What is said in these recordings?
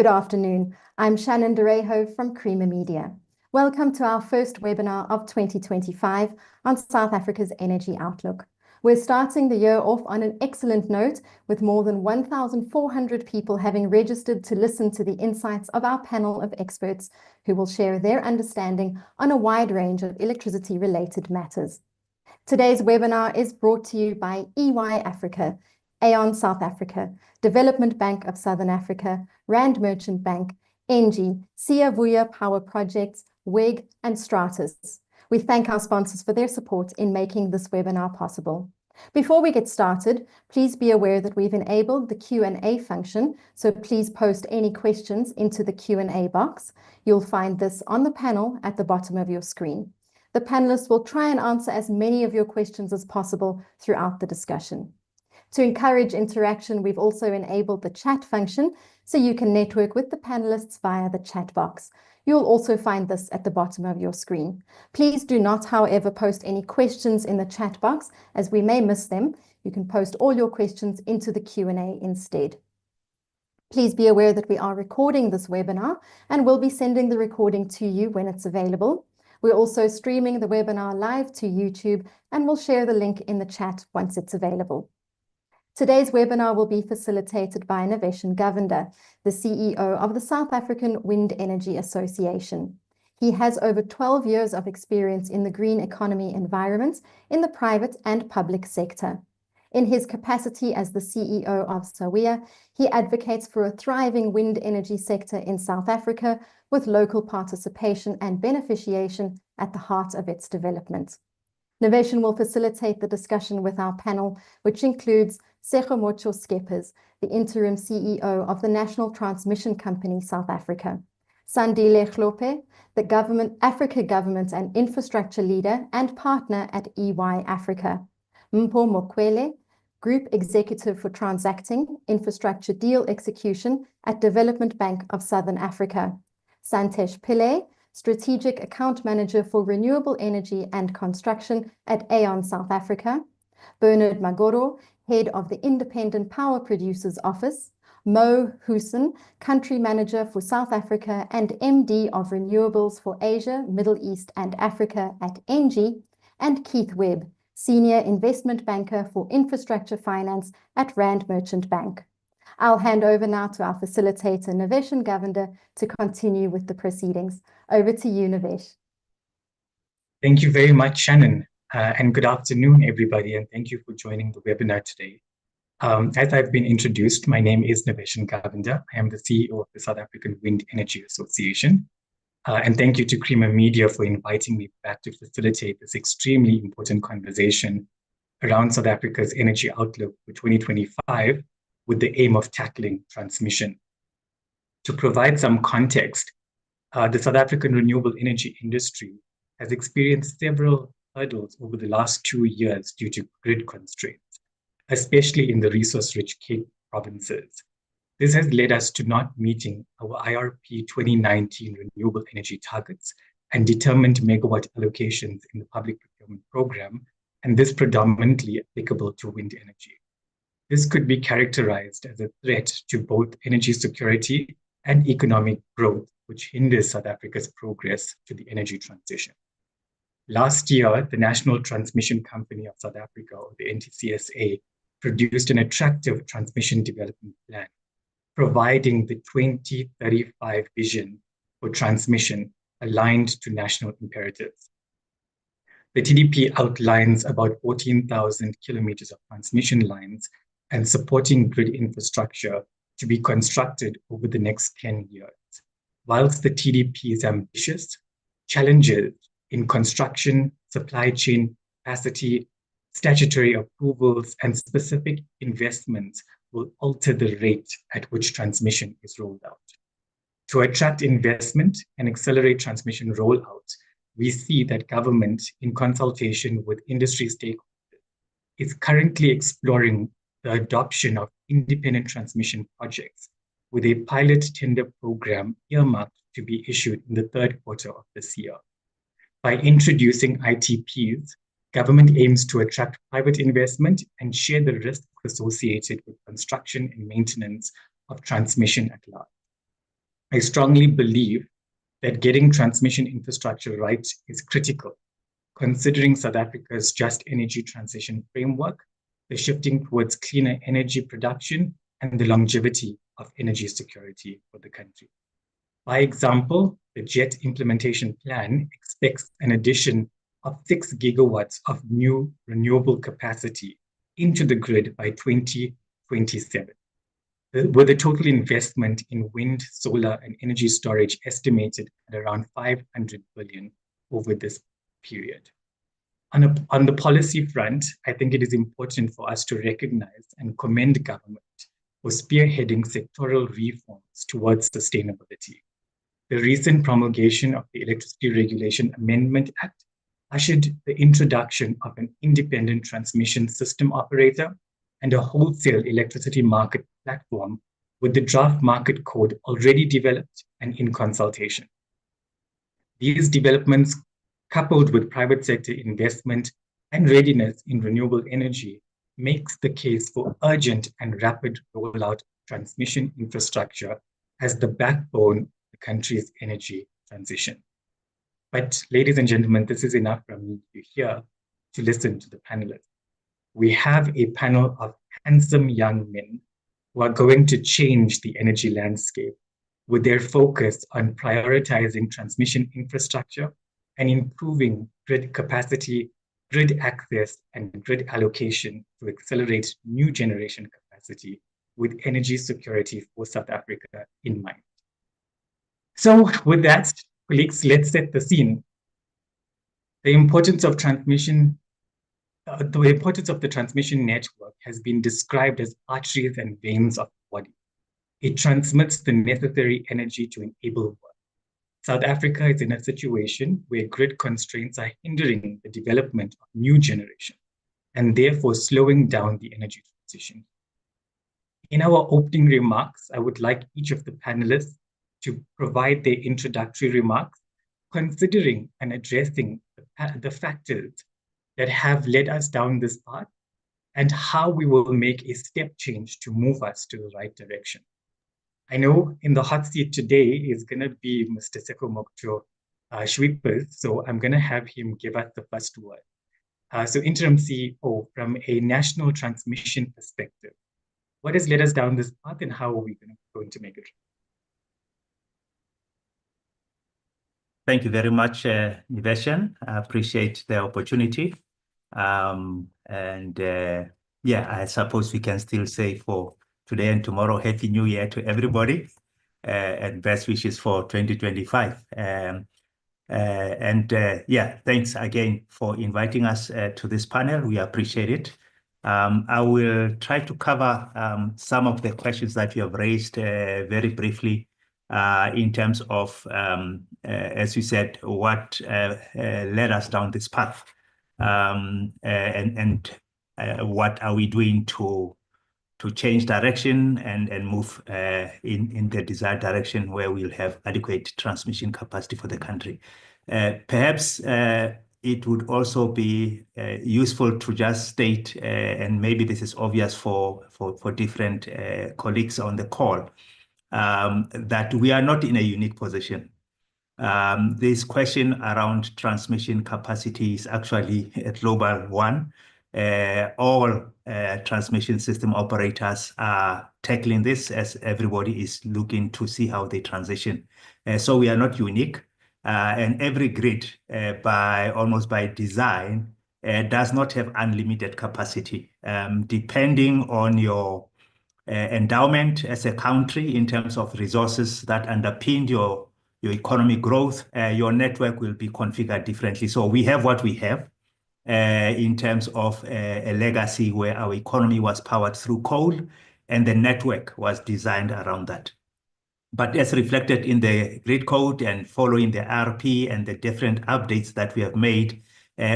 Good afternoon. I'm Shannon Derejo from Creamer Media. Welcome to our first webinar of 2025 on South Africa's energy outlook. We're starting the year off on an excellent note, with more than 1,400 people having registered to listen to the insights of our panel of experts who will share their understanding on a wide range of electricity-related matters. Today's webinar is brought to you by EY Africa, Aon South Africa, Development Bank of Southern Africa, Rand Merchant Bank, ENGIE, Siyavuya Power Projects, WEG, and Stratus. We thank our sponsors for their support in making this webinar possible. Before we get started, please be aware that we've enabled the Q&A function, so please post any questions into the Q&A box. You'll find this on the panel at the bottom of your screen. The panelists will try and answer as many of your questions as possible throughout the discussion. To encourage interaction, we've also enabled the chat function, so you can network with the panelists via the chat box. You'll also find this at the bottom of your screen. Please do not, however, post any questions in the chat box, as we may miss them. You can post all your questions into the Q&A instead. Please be aware that we are recording this webinar and we'll be sending the recording to you when it's available. We're also streaming the webinar live to YouTube, and we'll share the link in the chat once it's available. Today's webinar will be facilitated by Naveshan Govender, the CEO of the South African Wind Energy Association. He has over 12 years of experience in the green economy environments in the private and public sector. In his capacity as the CEO of SAWIA, he advocates for a thriving wind energy sector in South Africa, with local participation and beneficiation at the heart of its development. Naveshan will facilitate the discussion with our panel, which includes Sekgomotsho Skeppers, the interim CEO of the National Transmission Company South Africa; Sandile Hlophe, the Africa Government and Infrastructure Leader and Partner at EY Africa; Mpho Mokwele, Group Executive for Transacting Infrastructure Deal Execution at Development Bank of Southern Africa; Santesh Pillay, Strategic Account Manager for Renewable Energy and Construction at Aon South Africa; Bernard Magoro, Head of the Independent Power Producers Office; Mo Hussein, Country Manager for South Africa and MD of Renewables for Asia, Middle East and Africa at ENGIE; and Keith Webb, Senior Investment Banker for Infrastructure Finance at Rand Merchant Bank. I'll hand over now to our facilitator, Naveshan Govender, to continue with the proceedings. Over to you, Navesh. Thank you very much, Shannon, and good afternoon, everybody, and thank you for joining the webinar today. As I've been introduced, my name is Naveshan Govender. I am the CEO of the South African Wind Energy Association, and thank you to Creamer Media for inviting me back to facilitate this extremely important conversation around South Africa's energy outlook for 2025, with the aim of tackling transmission. To provide some context, the South African renewable energy industry has experienced several hurdles over the last 2 years due to grid constraints, especially in the resource-rich Cape provinces. This has led us to not meeting our IRP 2019 renewable energy targets and determined megawatt allocations in the public procurement program, and this predominantly applicable to wind energy. This could be characterized as a threat to both energy security and economic growth, which hinders South Africa's progress to the energy transition. Last year, the National Transmission Company of South Africa, or the NTCSA, produced an attractive transmission development plan, providing the 2035 vision for transmission aligned to national imperatives. The TDP outlines about 14,000 kilometers of transmission lines and supporting grid infrastructure to be constructed over the next 10 years. Whilst the TDP is ambitious, challenges in construction, supply chain capacity, statutory approvals, and specific investments will alter the rate at which transmission is rolled out. To attract investment and accelerate transmission rollout, we see that government, in consultation with industry stakeholders, is currently exploring the adoption of independent transmission projects, with a pilot tender program earmarked to be issued in the third quarter of this year. By introducing ITPs, government aims to attract private investment and share the risks associated with construction and maintenance of transmission at large. I strongly believe that getting transmission infrastructure right is critical, considering South Africa's just energy transition framework, the shifting towards cleaner energy production, and the longevity of energy security for the country. By example, the JET implementation plan expects an addition of 6 gigawatts of new renewable capacity into the grid by 2027, with a total investment in wind, solar, and energy storage estimated at around 500 billion over this period. On the policy front, I think it is important for us to recognize and commend government for spearheading sectoral reforms towards sustainability. The recent promulgation of the Electricity Regulation Amendment Act ushered the introduction of an independent transmission system operator and a wholesale electricity market platform with the draft market code already developed and in consultation. These developments, coupled with private sector investment and readiness in renewable energy, makes the case for urgent and rapid rollout of transmission infrastructure as the backbone of the country's energy transition. But ladies and gentlemen, this is enough from me to hear to listen to the panelists. We have a panel of handsome young men who are going to change the energy landscape with their focus on prioritizing transmission infrastructure and improving grid capacity, grid access, and grid allocation to accelerate new generation capacity with energy security for South Africa in mind. So with that, colleagues, let's set the scene. The importance of transmission the transmission network has been described as arteries and veins of the body. It transmits the necessary energy to enable work. South Africa is in a situation where grid constraints are hindering the development of new generation and therefore slowing down the energy transition. In our opening remarks, I would like each of the panelists to provide their introductory remarks, considering and addressing the factors that have led us down this path and how we will make a step change to move us to the right direction. I know in the hot seat today is going to be Mr. Seko Mokcho Schwippers, so I'm going to have him give us the first word. So Interim CEO, from a national transmission perspective, what has led us down this path and how are we going to make it? Thank you very much, Niveshan. I appreciate the opportunity. Yeah, I suppose we can still say for today and tomorrow, Happy New Year to everybody, and best wishes for 2025. Yeah, thanks again for inviting us to this panel. We appreciate it. I will try to cover some of the questions that you have raised very briefly in terms of, as you said, what led us down this path, and what are we doing to change direction and move in the desired direction where we'll have adequate transmission capacity for the country. Perhaps it would also be useful to just state, and maybe this is obvious for different colleagues on the call, that we are not in a unique position. This question around transmission capacity is actually a global one. All transmission system operators are tackling this as everybody is looking to see how they transition. So we are not unique, and every grid, almost by design, does not have unlimited capacity. Depending on your endowment as a country in terms of resources that underpin your economic growth, your network will be configured differently. So we have what we have in terms of a legacy where our economy was powered through coal and the network was designed around that. But as reflected in the grid code and following the RP and the different updates that we have made,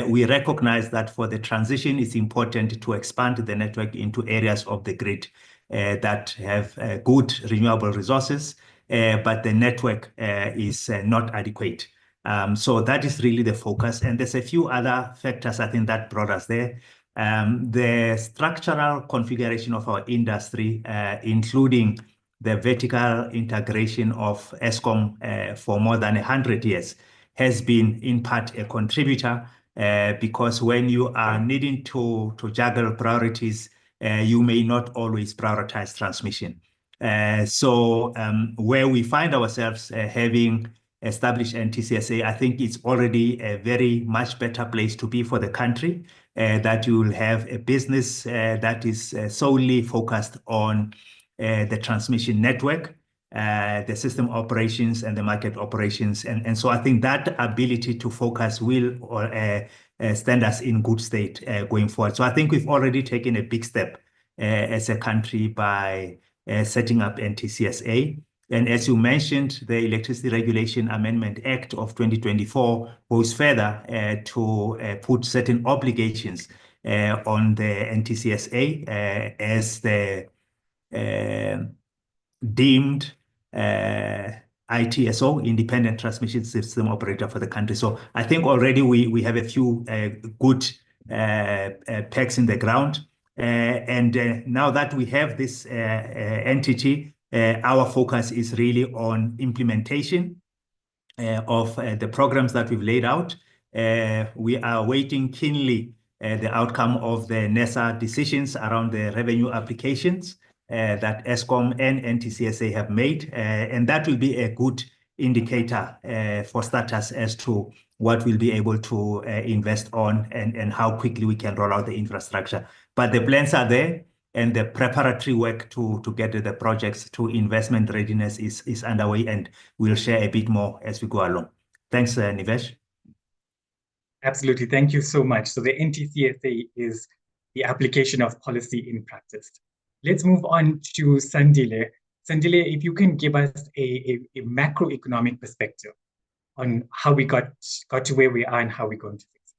we recognize that for the transition, it's important to expand the network into areas of the grid that have good renewable resources, but the network is not adequate. So that is really the focus. And there's a few other factors, I think, that brought us there. The structural configuration of our industry, including the vertical integration of Eskom for more than 100 years has been in part a contributor because when you are needing to juggle priorities, you may not always prioritize transmission. So where we find ourselves having established NTCSA, I think it's already a very much better place to be for the country, that you will have a business that is solely focused on the transmission network, the system operations and the market operations. And so I think that ability to focus will stand us in good state going forward. So I think we've already taken a big step as a country by setting up NTCSA. And as you mentioned, the Electricity Regulation Amendment Act of 2024 goes further to put certain obligations on the NTCSA as the deemed ITSO, Independent Transmission System Operator for the country. So I think already we have a few good pegs in the ground. And now that we have this entity, our focus is really on implementation of the programs that we've laid out. We are waiting keenly the outcome of the NERSA decisions around the revenue applications that Eskom and NTCSA have made. And that will be a good indicator for starters as to what we'll be able to invest on and how quickly we can roll out the infrastructure. But the plans are there, and the preparatory work to get the projects to investment readiness is underway, and we'll share a bit more as we go along. Thanks, Nivesh. Absolutely. Thank you so much. So the NTCSA is the application of policy in practice. Let's move on to Sandile. Sandile, if you can give us a macroeconomic perspective on how we got to where we are and how we're going to fix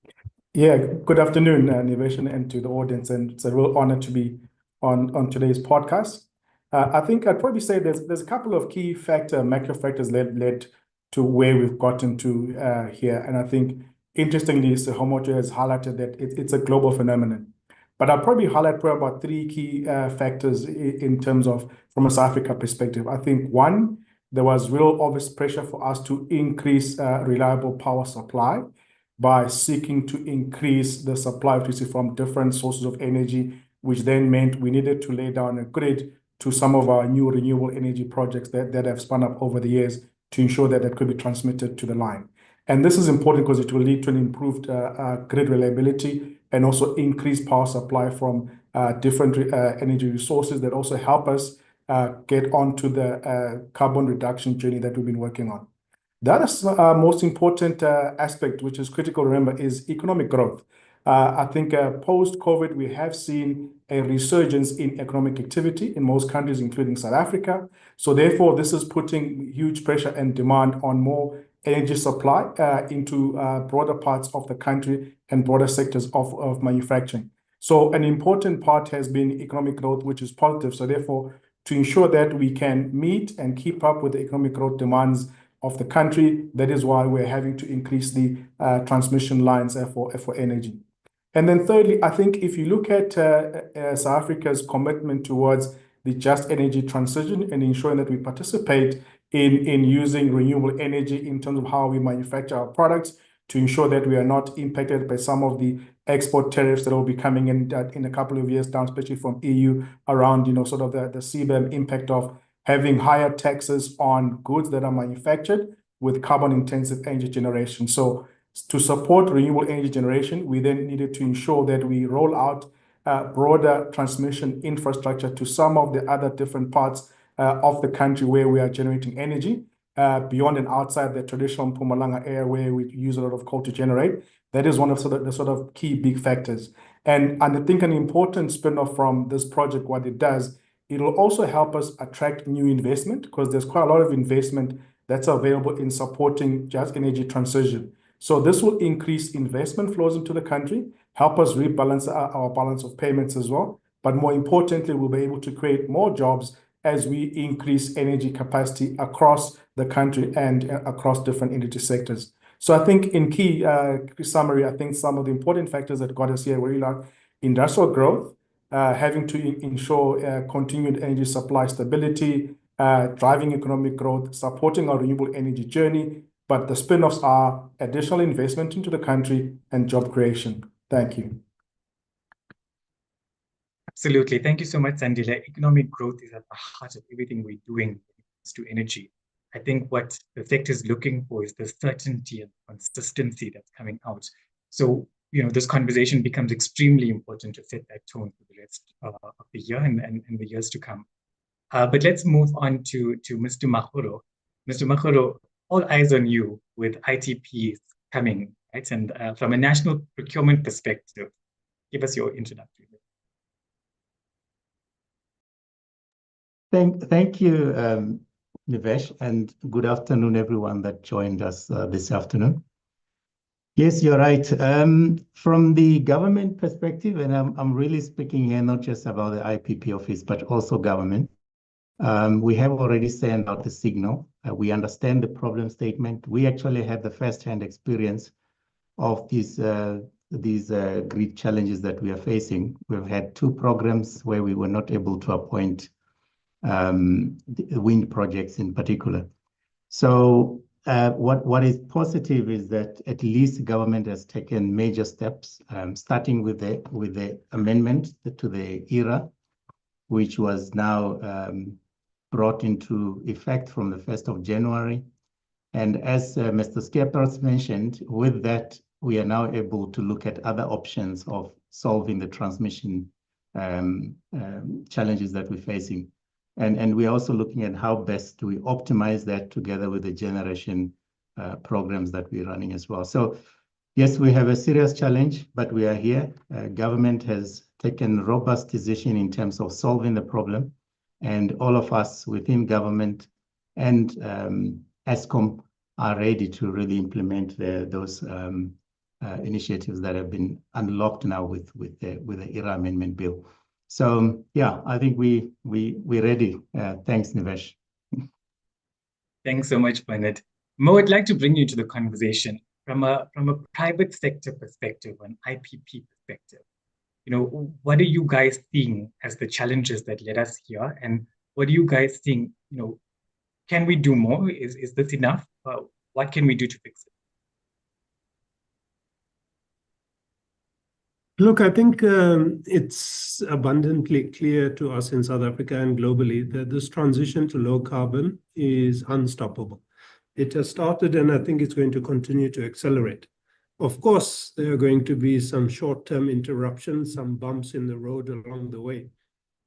it. Yeah, good afternoon, Nivesh, and to the audience. And it's a real honor to be on today's podcast. I think I'd probably say there's a couple of key macro factors led to where we've gotten to here. And I think, interestingly, Sihomotso has highlighted that it's a global phenomenon. But I'll probably highlight probably about three key factors in terms of from a South Africa perspective. I think one, there was real obvious pressure for us to increase reliable power supply by seeking to increase the supply of electricity from different sources of energy, which then meant we needed to lay down a grid to some of our new renewable energy projects that have spun up over the years to ensure that it could be transmitted to the line. And this is important because it will lead to an improved grid reliability and also increased power supply from different energy resources that also help us get onto the carbon reduction journey that we've been working on. The other most important aspect, which is critical to remember, is economic growth. I think post-COVID, we have seen a resurgence in economic activity in most countries, including South Africa. So therefore, this is putting huge pressure and demand on more energy supply into broader parts of the country and broader sectors of manufacturing. So an important part has been economic growth, which is positive. So therefore, to ensure that we can meet and keep up with the economic growth demands of the country, that is why we're having to increase the transmission lines for energy. And then thirdly, I think if you look at South Africa's commitment towards the just energy transition and ensuring that we participate in using renewable energy in terms of how we manufacture our products to ensure that we are not impacted by some of the export tariffs that will be coming in a couple of years down, especially from EU around, sort of the CBAM impact of having higher taxes on goods that are manufactured with carbon-intensive energy generation. So to support renewable energy generation, we then needed to ensure that we roll out broader transmission infrastructure to some of the other different parts of the country where we are generating energy, beyond and outside the traditional Mpumalanga area where we use a lot of coal to generate. That is one of the sort of key big factors. And I think an important spin-off from this project, what it does, it will also help us attract new investment because there's quite a lot of investment that's available in supporting just energy transition. So this will increase investment flows into the country, help us rebalance our balance of payments as well. But more importantly, we'll be able to create more jobs as we increase energy capacity across the country and across different energy sectors. So I think in key summary, I think some of the important factors that got us here were like industrial growth, having to ensure continued energy supply stability, driving economic growth, supporting our renewable energy journey. But the spin-offs are additional investment into the country and job creation. Thank you. Absolutely. Thank you so much, Sandile. Economic growth is at the heart of everything we're doing when it comes to energy. I think what the sector is looking for is the certainty and consistency that's coming out. So, this conversation becomes extremely important to set that tone for the rest of the year and the years to come. But let's move on to Mr. Makgoro. Mr. Makgoro, all eyes on you with ITPs coming, right? And from a national procurement perspective, give us your introductory. Thank you, Nivesh, and good afternoon, everyone that joined us this afternoon. Yes, you're right. From the government perspective, and I'm really speaking here not just about the IPP office, but also government, we have already sent out the signal. We understand the problem statement. We actually have the first-hand experience of these grid challenges that we are facing. We've had 2 programs where we were not able to appoint the wind projects in particular. So what is positive is that at least the government has taken major steps, starting with the amendment to the ERA, which was now brought into effect from the 1st of January. And as Mr. Skeepers mentioned, with that, we are now able to look at other options of solving the transmission challenges that we're facing. And we're also looking at how best do we optimize that together with the generation programs that we're running as well. So yes, we have a serious challenge, but we are here. Government has taken robust decision in terms of solving the problem. And all of us within government and Eskom are ready to really implement those initiatives that have been unlocked now with the ERA amendment bill. So yeah, I think we're ready. Thanks, Nivesh. Thanks so much, Bernard. Mo, I'd like to bring you to the conversation from a private sector perspective, an IPP perspective. What are you guys seeing as the challenges that led us here, and what do you guys think? Can we do more? Is this enough? What can we do to fix it? Look, I think it's abundantly clear to us in South Africa and globally that this transition to low carbon is unstoppable. It has started, and I think it's going to continue to accelerate. Of course, there are going to be some short-term interruptions, some bumps in the road along the way.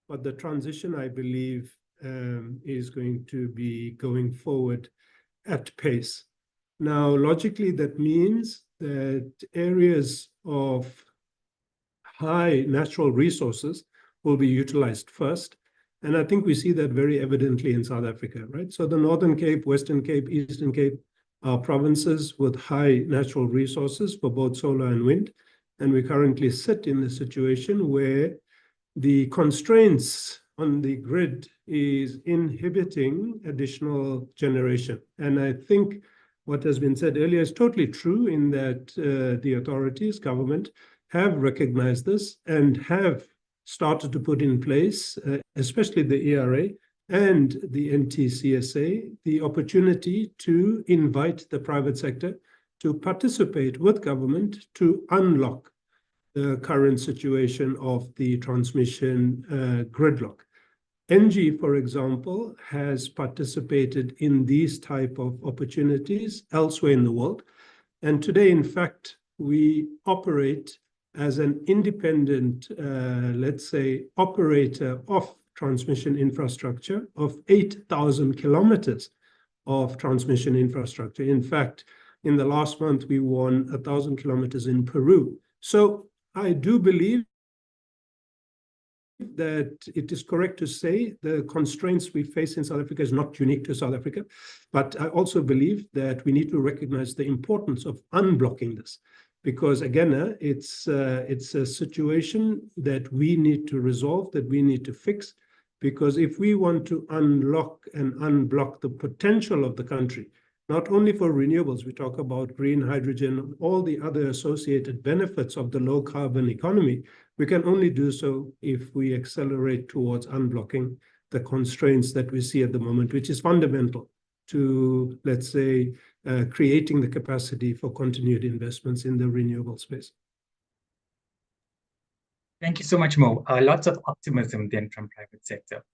But the transition, I believe, is going to be going forward at pace. Now, logically, that means that areas of high natural resources will be utilized first. And I think we see that very evidently in South Africa, right? So the Northern Cape, Western Cape, Eastern Cape are provinces with high natural resources for both solar and wind. And we currently sit in a situation where the constraints on the grid is inhibiting additional generation. And I think what has been said earlier is totally true in that the authorities, government, have recognized this and have started to put in place, especially the ERA and the NTCSA, the opportunity to invite the private sector to participate with government to unlock the current situation of the transmission gridlock. NG, for example, has participated in these type of opportunities elsewhere in the world. And today, in fact, we operate as an independent, let's say, operator of transmission infrastructure of 8,000 kilometers of transmission infrastructure. In fact, in the last month, we won 1,000 kilometers in Peru. So I do believe that it is correct to say the constraints we face in South Africa is not unique to South Africa, but I also believe that we need to recognize the importance of unblocking this. Because again, it's a situation that we need to resolve, that we need to fix. Because if we want to unlock and unblock the potential of the country, not only for renewables, we talk about green hydrogen, all the other associated benefits of the low carbon economy, We can only do so if we accelerate towards unblocking the constraints that we see at the moment, which is fundamental to, let's say, creating the capacity for continued investments in the renewable space. Thank you so much, Mo. Lots of optimism then from private sector.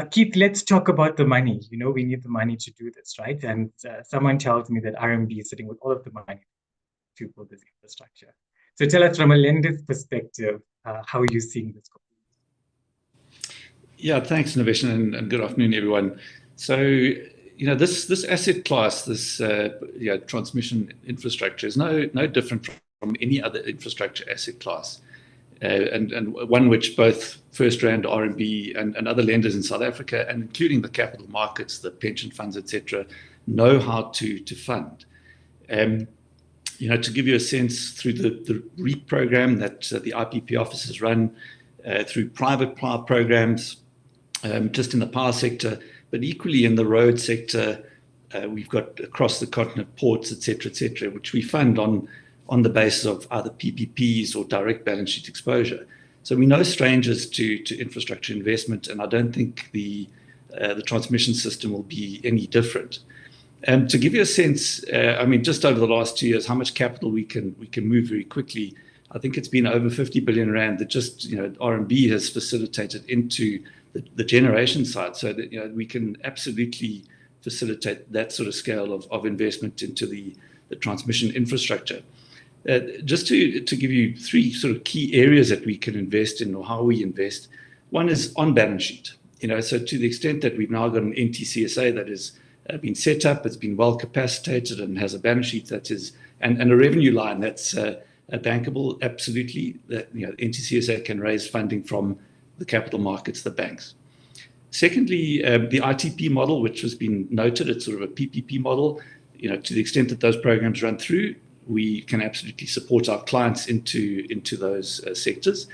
Keith, let's talk about the money. You know, we need the money to do this, right? And someone tells me that RMB is sitting with all of the money to build this infrastructure. So tell us from a lender's perspective, how are you seeing this going? Yeah, thanks, Nivesh, and good afternoon, everyone. So, you know, this asset class, this transmission infrastructure is no different from any other infrastructure asset class, and one which both FirstRand, RMB, and other lenders in South Africa, and including the capital markets, the pension funds, etc., know how to fund. You know, to give you a sense, through the REAP program that the IPP offices run, through private power programs, just in the power sector, but equally in the road sector, we've got across the continent ports, etc., which we fund on the basis of either PPPs or direct balance sheet exposure. So we're no strangers to infrastructure investment, and I don't think the transmission system will be any different. To give you a sense, I mean, just over the last 2 years, how much capital we can move very quickly. I think it's been over 50 billion rand that just, you know, RMB has facilitated into the generation side, so that, you know, we can absolutely facilitate that sort of scale of investment into the transmission infrastructure. Just to give you 3 sort of key areas that we can invest in, or how we invest. One is on balance sheet. You know, so to the extent that we've now got an NTCSA that is been set up, it's been well capacitated and has a balance sheet that is, and a revenue line that's bankable, absolutely, that, you know, NTCSA can raise funding from the capital markets, the banks. Secondly, the ITP model, which has been noted, it's sort of a PPP model. You know, to the extent that those programs run through, we can absolutely support our clients into those sectors.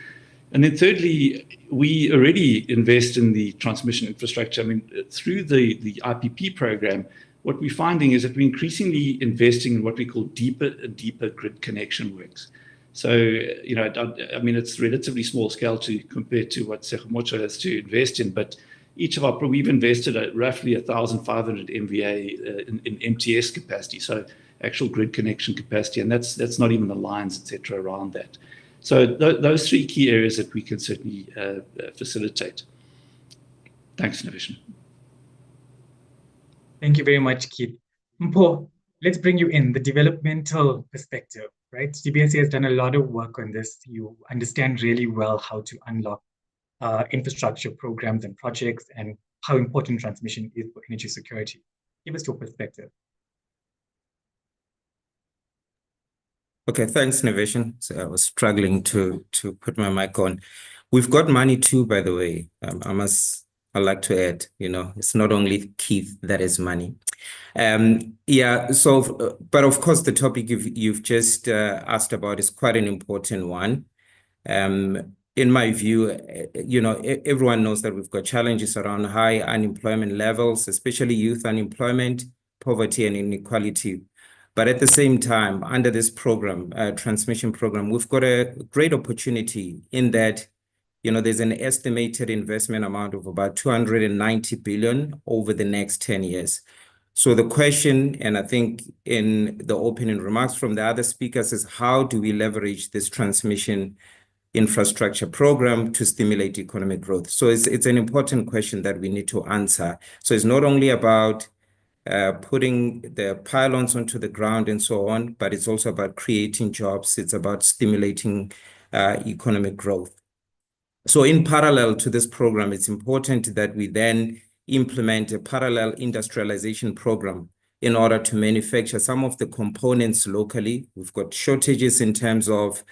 And then thirdly, we already invest in the transmission infrastructure. I mean, through the IPP program, what we're finding is that we're increasingly investing in what we call deeper and deeper grid connection works. So, you know, I mean, it's relatively small scale to compare to what Sekhumocho has to invest in, but we've invested at roughly 1,500 MVA in MTS capacity, so actual grid connection capacity, and that's not even the lines, etc., around that. So those 3 key areas that we can certainly facilitate. Thanks, Nivesh. Thank you very much, Keith. Mpho, let's bring you in, the developmental perspective, right? DBSA has done a lot of work on this. You understand really well how to unlock infrastructure programs and projects, and how important transmission is for energy security. Give us your perspective. Okay, thanks, Nivesh. So I was struggling to put my mic on. We've got money too, by the way. I'd like to add, you know, it's not only Keith that is money. Yeah, so, but of course, the topic you've just asked about is quite an important one. In my view, you know, everyone knows that we've got challenges around high unemployment levels, especially youth unemployment, poverty, and inequality. But at the same time, under this program, transmission program, we've got a great opportunity in that, you know, there's an estimated investment amount of about 290 billion over the next 10 years. So the question, and I think in the opening remarks from the other speakers, is how do we leverage this transmission infrastructure program to stimulate economic growth? So it's an important question that we need to answer. So it's not only about putting the pylons onto the ground and so on, but it's also about creating jobs. It's about stimulating economic growth. So in parallel to this program, it's important that we then implement a parallel industrialization program in order to manufacture some of the components locally. We've got shortages in terms of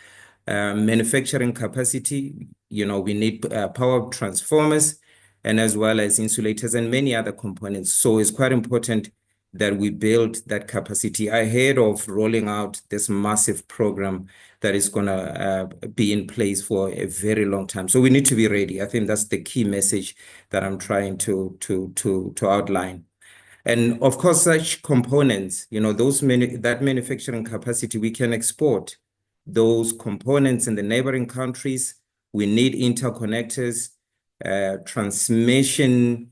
manufacturing capacity. You know, we need power transformers, and as well as insulators and many other components. So it's quite important that we build that capacity ahead of rolling out this massive program that is going to be in place for a very long time. So we need to be ready. I think that's the key message that I'm trying to outline. And of course, such components, you know, that manufacturing capacity we can export those components in the neighboring countries. We need interconnectors, transmission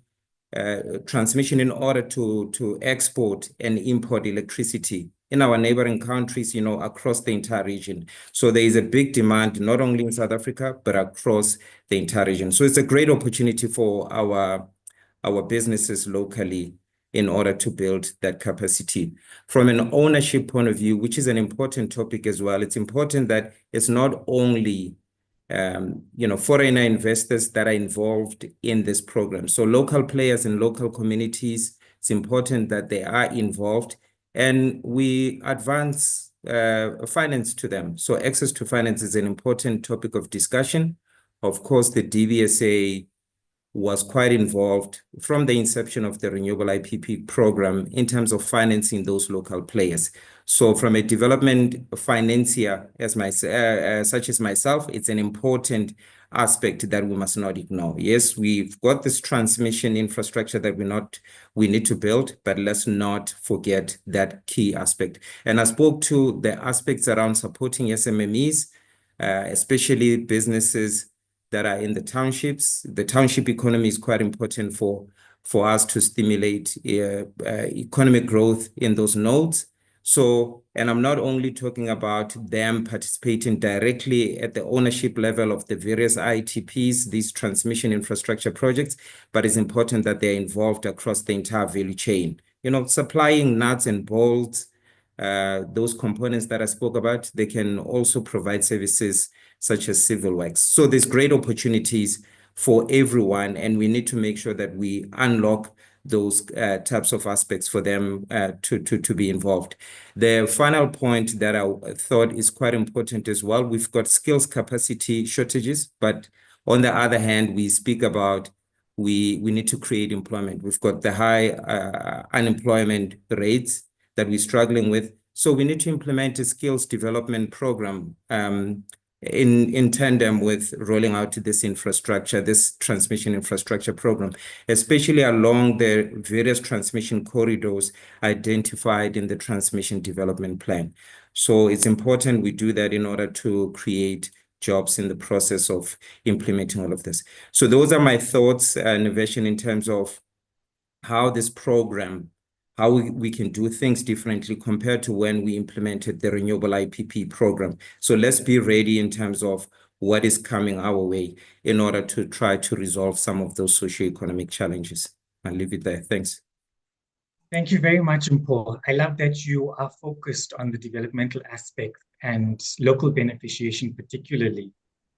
in order to export and import electricity in our neighboring countries, across the entire region. So there is a big demand, not only in South Africa, but across the entire region. So it's a great opportunity for our businesses locally in order to build that capacity. From an ownership point of view, which is an important topic as well, it's important that it's not only foreigner investors that are involved in this program. So local players and local communities, it's important that they are involved, and we advance finance to them. So access to finance is an important topic of discussion. Of course, the DVSA was quite involved from the inception of the Renewable IPP program in terms of financing those local players. So from a development financier such as myself, it's an important aspect that we must not ignore. Yes, we've got this transmission infrastructure that we need to build, but let's not forget that key aspect. And I spoke to the aspects around supporting SMMEs, especially businesses that are in the townships. The township economy is quite important for us to stimulate economic growth in those nodes. So, and I'm not only talking about them participating directly at the ownership level of the various ITPs, these transmission infrastructure projects, but it's important that they're involved across the entire value chain. Supplying nuts and bolts, those components that I spoke about, they can also provide services such as civil works. So there's great opportunities for everyone, and we need to make sure that we unlock those types of aspects for them to be involved. The final point that I thought is quite important as well, we've got skills capacity shortages, but on the other hand, we speak about we need to create employment. We've got the high unemployment rates that we're struggling with. So we need to implement a skills development program in tandem with rolling out this infrastructure, this transmission infrastructure program, especially along the various transmission corridors identified in the transmission development plan. So it's important we do that in order to create jobs in the process of implementing all of this. So those are my thoughts, Niveshan, in terms of how this program, how we can do things differently compared to when we implemented the Renewable IPP program. So let's be ready in terms of what is coming our way in order to try to resolve some of those socioeconomic challenges. I'll leave it there. Thanks. Thank you very much, Paul. I love that you are focused on the developmental aspect and local beneficiation particularly.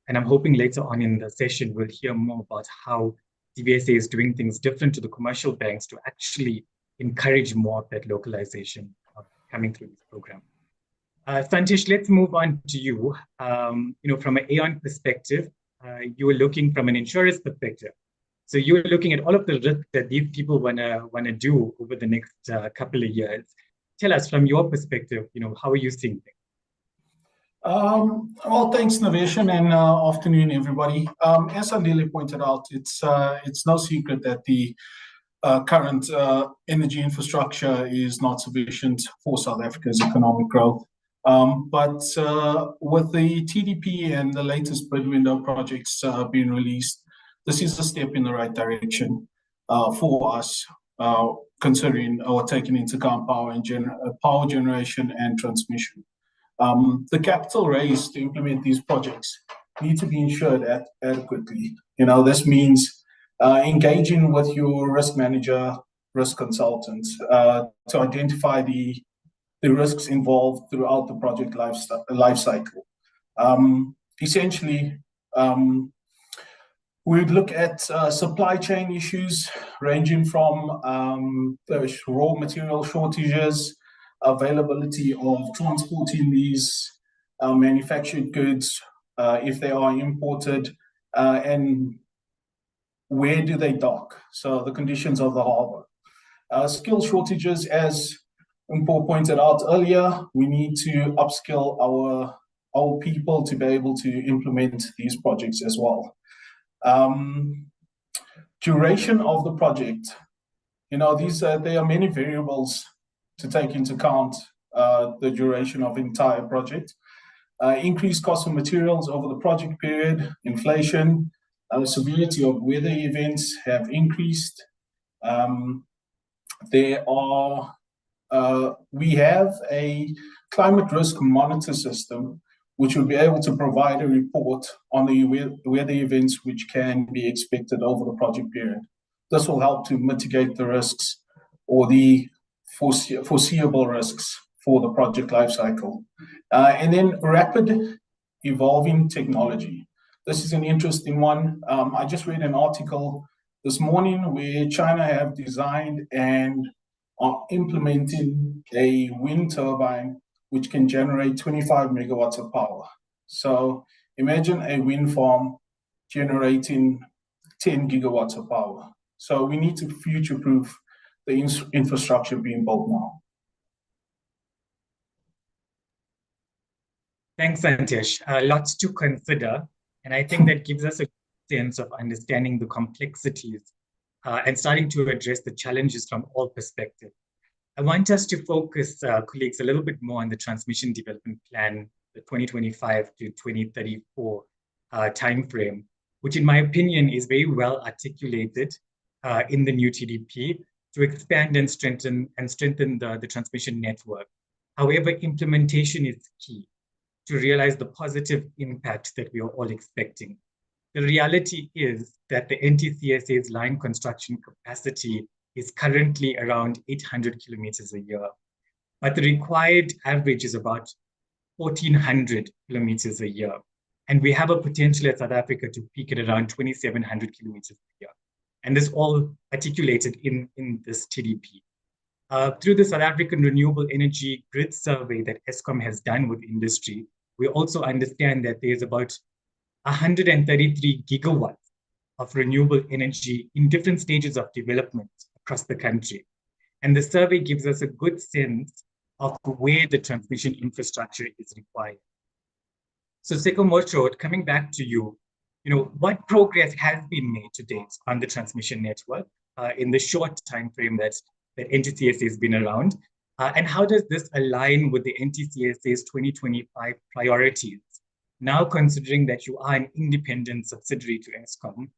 And I'm hoping later on in the session, we'll hear more about how DVSA is doing things different to the commercial banks to actually encourage more of that localization coming through this program. Santish, let's move on to you. From an Aon perspective, you were looking from an insurer's perspective. So you were looking at all of the risks that these people wanna do over the next couple of years. Tell us from your perspective, how are you seeing things? Well, thanks, Niveshan, and afternoon, everybody. As Andile pointed out, it's no secret that the current energy infrastructure is not sufficient for South Africa's economic growth. But with the TDP and the latest bid window projects being released, this is a step in the right direction for us, considering or taking into account power generation and transmission. The capital raised to implement these projects need to be insured adequately. This means engaging with your risk manager, risk consultant, to identify the risks involved throughout the project life cycle. Essentially, we'd look at supply chain issues ranging from raw material shortages, availability of transporting these manufactured goods if they are imported, and where do they dock? So the conditions of the harbor. Skill shortages, as Paul pointed out earlier, we need to upskill our people to be able to implement these projects as well. Duration of the project. There are many variables to take into account the duration of the entire project. increased cost of materials over the project period, inflation, severity of weather events have increased. We have a climate risk monitor system, which will be able to provide a report on the weather events which can be expected over the project period. This will help to mitigate the risks or the foreseeable risks for the project lifecycle. And then rapid evolving technology. This is an interesting one. I just read an article this morning where China have designed and are implementing a wind turbine which can generate 25 megawatts of power. So imagine a wind farm generating 10 gigawatts of power. So we need to future-proof the infrastructure being built now. Thanks, Antesh. Lots to consider. And I think that gives us a sense of understanding the complexities and starting to address the challenges from all perspectives. I want us to focus, colleagues, a little bit more on the Transmission Development Plan, the 2025 to 2034 timeframe, which in my opinion is very well articulated in the new TDP to expand and strengthen the transmission network. However, implementation is key to realize the positive impact that we are all expecting. The reality is that the NTCSA's line construction capacity is currently around 800 kilometers a year, but the required average is about 1,400 kilometers a year. And we have a potential at South Africa to peak at around 2,700 kilometers a year. And this all articulated in this TDP. Through the South African Renewable Energy Grid Survey that Eskom has done with industry, we also understand that there's about 133 gigawatts of renewable energy in different stages of development across the country. And the survey gives us a good sense of where the transmission infrastructure is required. So Seko Moshod, coming back to you, what progress has been made to date on the transmission network in the short time frame that NTCSA has been around? And how does this align with the NTCSA's 2025 priorities, now considering that you are an independent subsidiary to Eskom?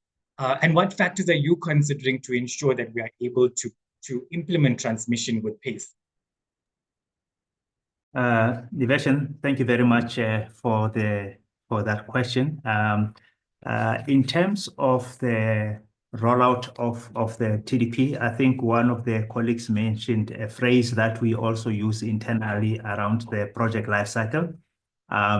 And what factors are you considering to ensure that we are able to implement transmission with pace? Niveshan, thank you very much for that question. In terms of the rollout of the TDP, I think one of the colleagues mentioned a phrase that we also use internally around the project lifecycle.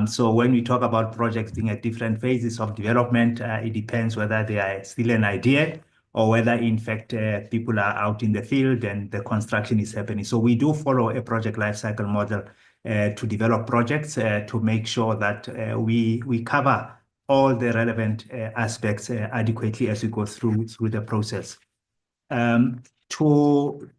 So when we talk about projects being at different phases of development, it depends whether they are still an idea or whether in fact people are out in the field and the construction is happening. So we do follow a project lifecycle model to develop projects to make sure that we cover all the relevant aspects adequately as we go through the process. To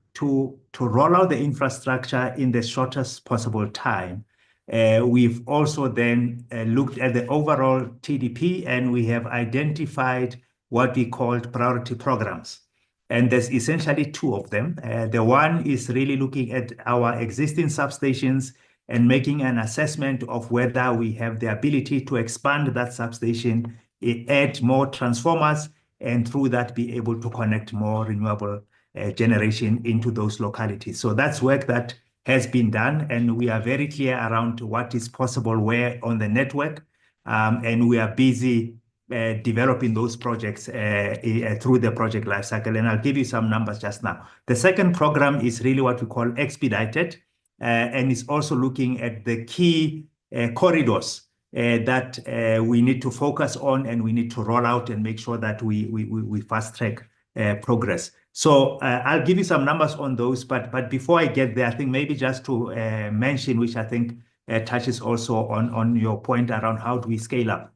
roll out the infrastructure in the shortest possible time, we've also then looked at the overall TDP, and we have identified what we called priority programs. And there's essentially two of them. The one is really looking at our existing substations and making an assessment of whether we have the ability to expand that substation, add more transformers, and through that be able to connect more renewable generation into those localities. So that's work that has been done, and we are very clear around what is possible where on the network, and we are busy developing those projects through the project lifecycle. And I'll give you some numbers just now. The second program is really what we call expedited, and it's also looking at the key corridors that we need to focus on, and we need to roll out and make sure that we fast track progress. So I'll give you some numbers on those, but before I get there, I think maybe just to mention, which I think touches also on your point around how do we scale up.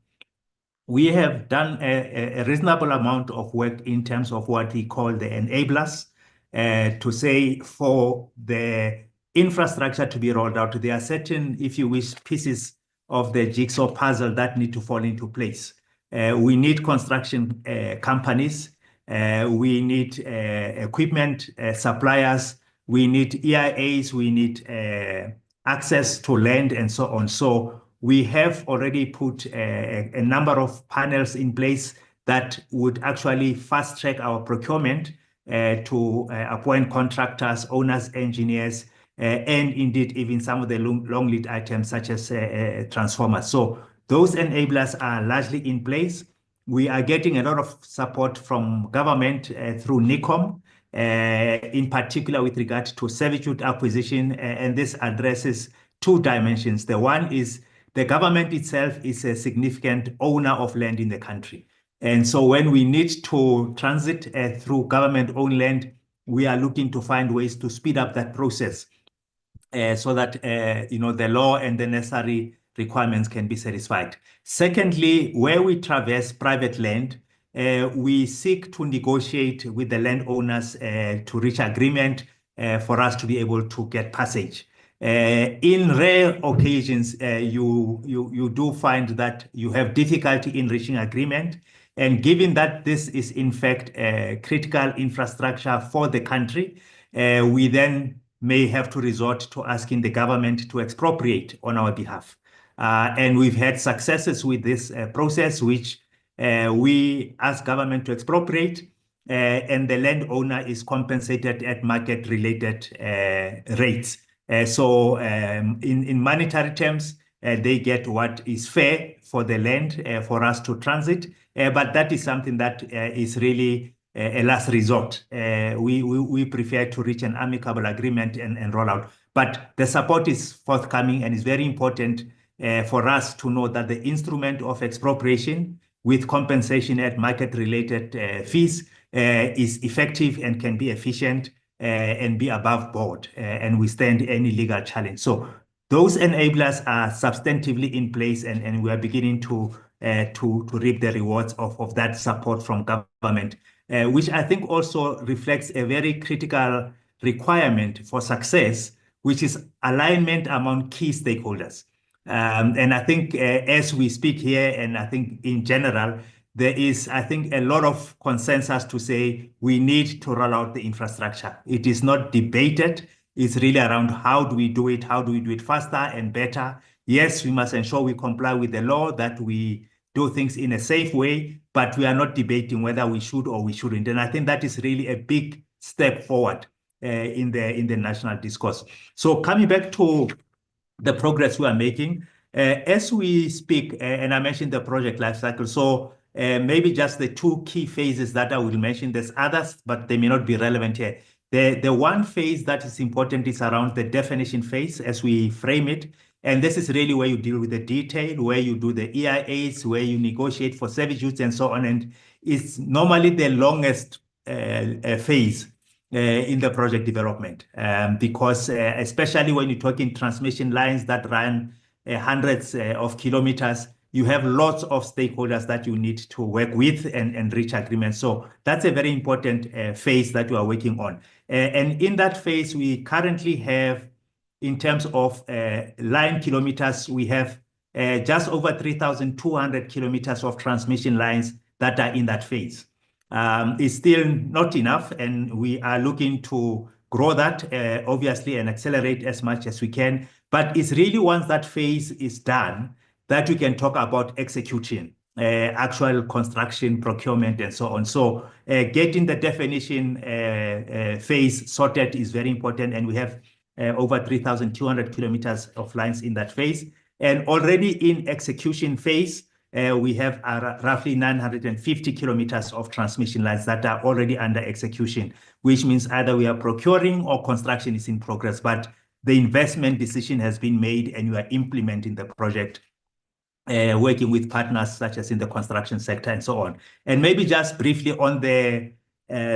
We have done a reasonable amount of work in terms of what we call the enablers, to say for the infrastructure to be rolled out, there are certain, if you wish, pieces of the jigsaw puzzle that need to fall into place. We need construction companies, we need equipment suppliers, we need EIAs, we need access to land and so on. So we have already put a number of panels in place that would actually fast track our procurement to appoint contractors, owners, engineers, and indeed even some of the long lead items such as transformers. So those enablers are largely in place. We are getting a lot of support from government through NICOM, in particular with regard to servitude acquisition, and this addresses two dimensions. The one is the government itself is a significant owner of land in the country. And so when we need to transit through government-owned land, we are looking to find ways to speed up that process so that the law and the necessary requirements can be satisfied. Secondly, where we traverse private land, we seek to negotiate with the landowners to reach agreement for us to be able to get passage. In rare occasions, you do find that you have difficulty in reaching agreement. And given that this is in fact critical infrastructure for the country, we then may have to resort to asking the government to expropriate on our behalf. And we've had successes with this process, which we ask government to expropriate, and the landowner is compensated at market-related rates. So in monetary terms, they get what is fair for the land for us to transit, but that is something that is really a last resort. We prefer to reach an amicable agreement and roll out. But the support is forthcoming, and it's very important for us to know that the instrument of expropriation with compensation at market-related fees is effective and can be efficient and be above board and withstand any legal challenge. So those enablers are substantively in place, and we are beginning to reap the rewards of that support from government, which I think also reflects a very critical requirement for success, which is alignment among key stakeholders. And I think as we speak here, and I think in general, there is, I think, a lot of consensus to say we need to roll out the infrastructure. It is not debated. It's really around how do we do it? How do we do it faster and better? Yes, we must ensure we comply with the law, that we do things in a safe way, but we are not debating whether we should or we shouldn't. And I think that is really a big step forward in the national discourse. So coming back to the progress we are making, as we speak, and I mentioned the project lifecycle, so maybe just the two key phases that I will mention. There's others, but they may not be relevant here. The one phase that is important is around the definition phase, as we frame it. And this is really where you deal with the detail, where you do the EIAs, where you negotiate for servitudes and so on. And it's normally the longest phase in the project development, because especially when you're talking transmission lines that run hundreds of kilometers, you have lots of stakeholders that you need to work with and reach agreements. So that's a very important phase that we are working on. And in that phase, we currently have, in terms of line kilometers, we have just over 3,200 kilometers of transmission lines that are in that phase. It's still not enough, and we are looking to grow that, obviously, and accelerate as much as we can. But it's really once that phase is done that we can talk about execution, actual construction, procurement, and so on. So getting the definition phase sorted is very important, and we have over 3,200 kilometers of lines in that phase. And already in execution phase, we have roughly 950 kilometers of transmission lines that are already under execution, which means either we are procuring or construction is in progress, but the investment decision has been made and you are implementing the project, working with partners such as in the construction sector and so on. And maybe just briefly on the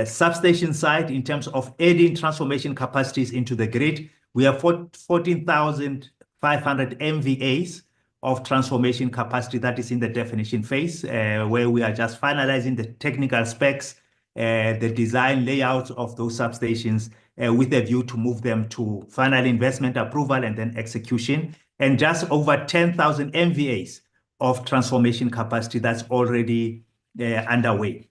substation side, in terms of adding transformation capacities into the grid, we have 14,500 MVAs of transformation capacity that is in the definition phase, where we are just finalizing the technical specs, the design layouts of those substations, with a view to move them to final investment approval and then execution, and just over 10,000 MVAs of transformation capacity that's already underway.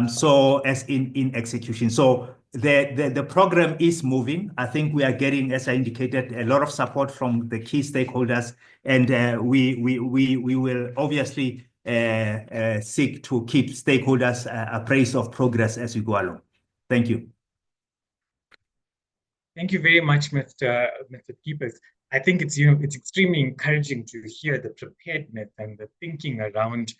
So as in execution. So the program is moving. I think we are getting, as I indicated, a lot of support from the key stakeholders, and we will obviously seek to keep stakeholders appraised of progress as we go along. Thank you. Thank you very much, Mr. Peepers. I think it's extremely encouraging to hear the preparedness and the thinking around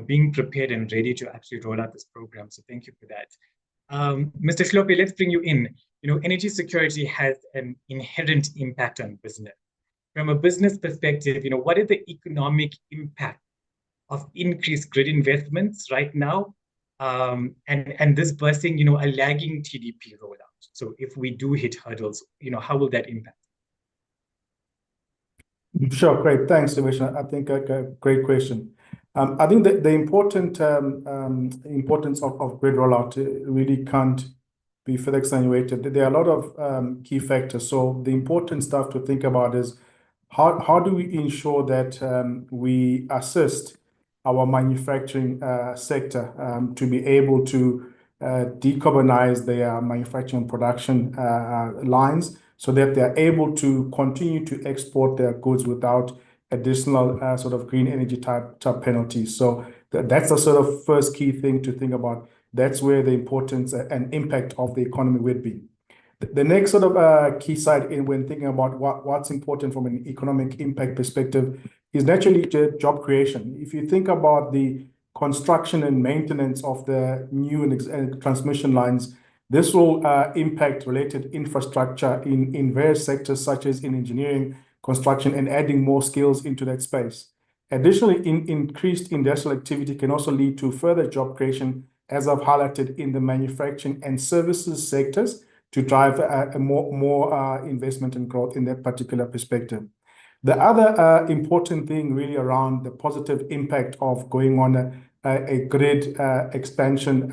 being prepared and ready to actually roll out this program. So thank you for that. Mr. Hlophe, let's bring you in. Energy security has an inherent impact on business. From a business perspective, what is the economic impact of increased grid investments right now, and this versus a lagging TDP rollout? So if we do hit hurdles, how will that impact? Sure, great. Thanks, Nivesh. I think a great question. I think that the importance of grid rollout really can't be further extenuated. There are a lot of key factors. So the important stuff to think about is how do we ensure that we assist our manufacturing sector to be able to decarbonize their manufacturing production lines so that they're able to continue to export their goods without additional sort of green energy type penalties. So that's the sort of first key thing to think about. That's where the importance and impact of the economy would be. The next sort of key side when thinking about what's important from an economic impact perspective is naturally job creation. If you think about the construction and maintenance of the new transmission lines, this will impact related infrastructure in various sectors, such as in engineering, construction, and adding more skills into that space. Additionally, increased industrial activity can also lead to further job creation, as I've highlighted in the manufacturing and services sectors, to drive more investment and growth in that particular perspective. The other important thing really around the positive impact of going on a grid expansion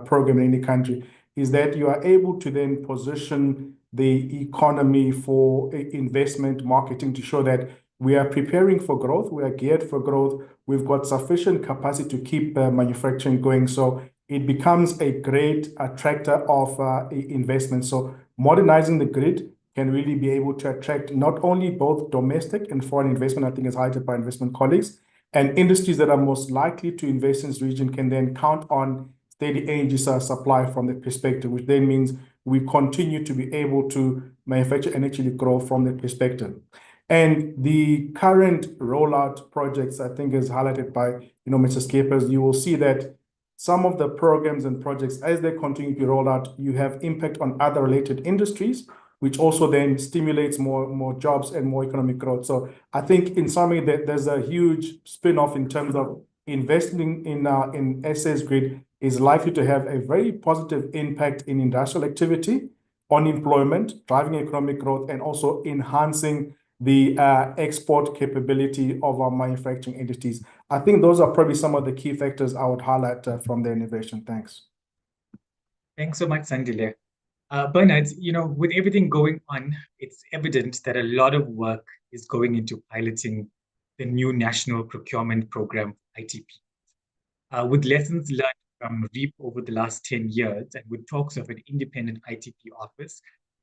program in any country is that you are able to then position the economy for investment marketing to show that we are preparing for growth, we are geared for growth, we've got sufficient capacity to keep manufacturing going. So it becomes a great attractor of investment. So modernizing the grid can really be able to attract not only both domestic and foreign investment, I think is highlighted by investment colleagues, and industries that are most likely to invest in this region can then count on steady energy supply from the perspective, which then means we continue to be able to manufacture and actually grow from that perspective. And the current rollout projects, I think, is highlighted by Mr. Skeepers. You will see that some of the programs and projects, as they continue to roll out, you have impact on other related industries, which also then stimulates more jobs and more economic growth. So I think in summary, there's a huge spin-off in terms of investing in SA's grid is likely to have a very positive impact in industrial activity, on employment, driving economic growth, and also enhancing the export capability of our manufacturing entities. I think those are probably some of the key factors I would highlight from the innovation. Thanks. Thanks so much, Sandile. Bernard, with everything going on, it's evident that a lot of work is going into piloting the new national procurement program, ITP. With lessons learned from REAP over the last 10 years, and with talks of an independent ITP office,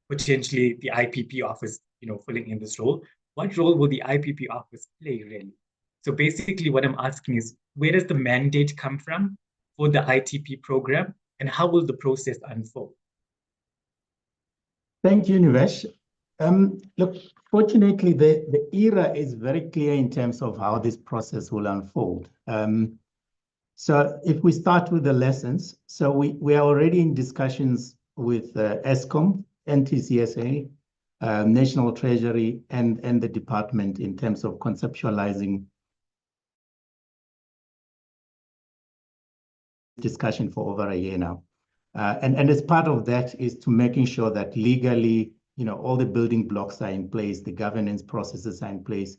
potentially the IPP office, filling in this role, what role will the IPP office play, really? So basically what I'm asking is, where does the mandate come from for the ITP program, and how will the process unfold? Thank you, Nivesh. Look, fortunately, the era is very clear in terms of how this process will unfold. So if we start with the lessons, so we are already in discussions with Eskom, NTCSA, National Treasury, and the department in terms of conceptualizing discussion for over a year now. And as part of that is to making sure that legally, all the building blocks are in place, the governance processes are in place.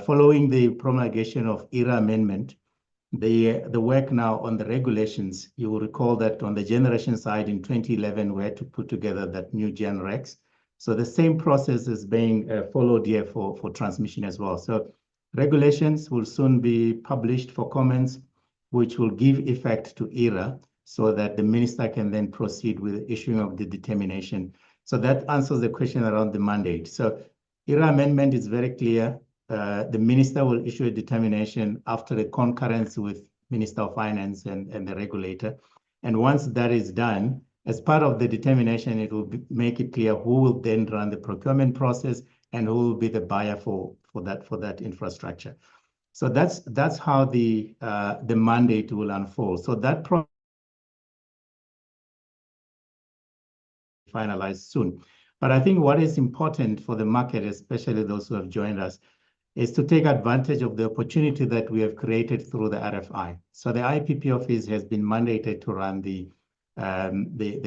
Following the promulgation of ERA amendment, the work now on the regulations, you will recall that on the generation side in 2011, we had to put together that new GenRegs. So the same process is being followed here for transmission as well. So regulations will soon be published for comments, which will give effect to ERA. so that the minister can then proceed with the issuing of the determination. So that answers the question around the mandate. So IRA amendment is very clear. The minister will issue a determination after a concurrence with Minister of Finance and the regulator. And once that is done, as part of the determination, it will make it clear who will then run the procurement process and who will be the buyer for that infrastructure. So that's how the mandate will unfold. So that finalized soon. But I think what is important for the market, especially those who have joined us, is to take advantage of the opportunity that we have created through the RFI. So the IPP office has been mandated to run the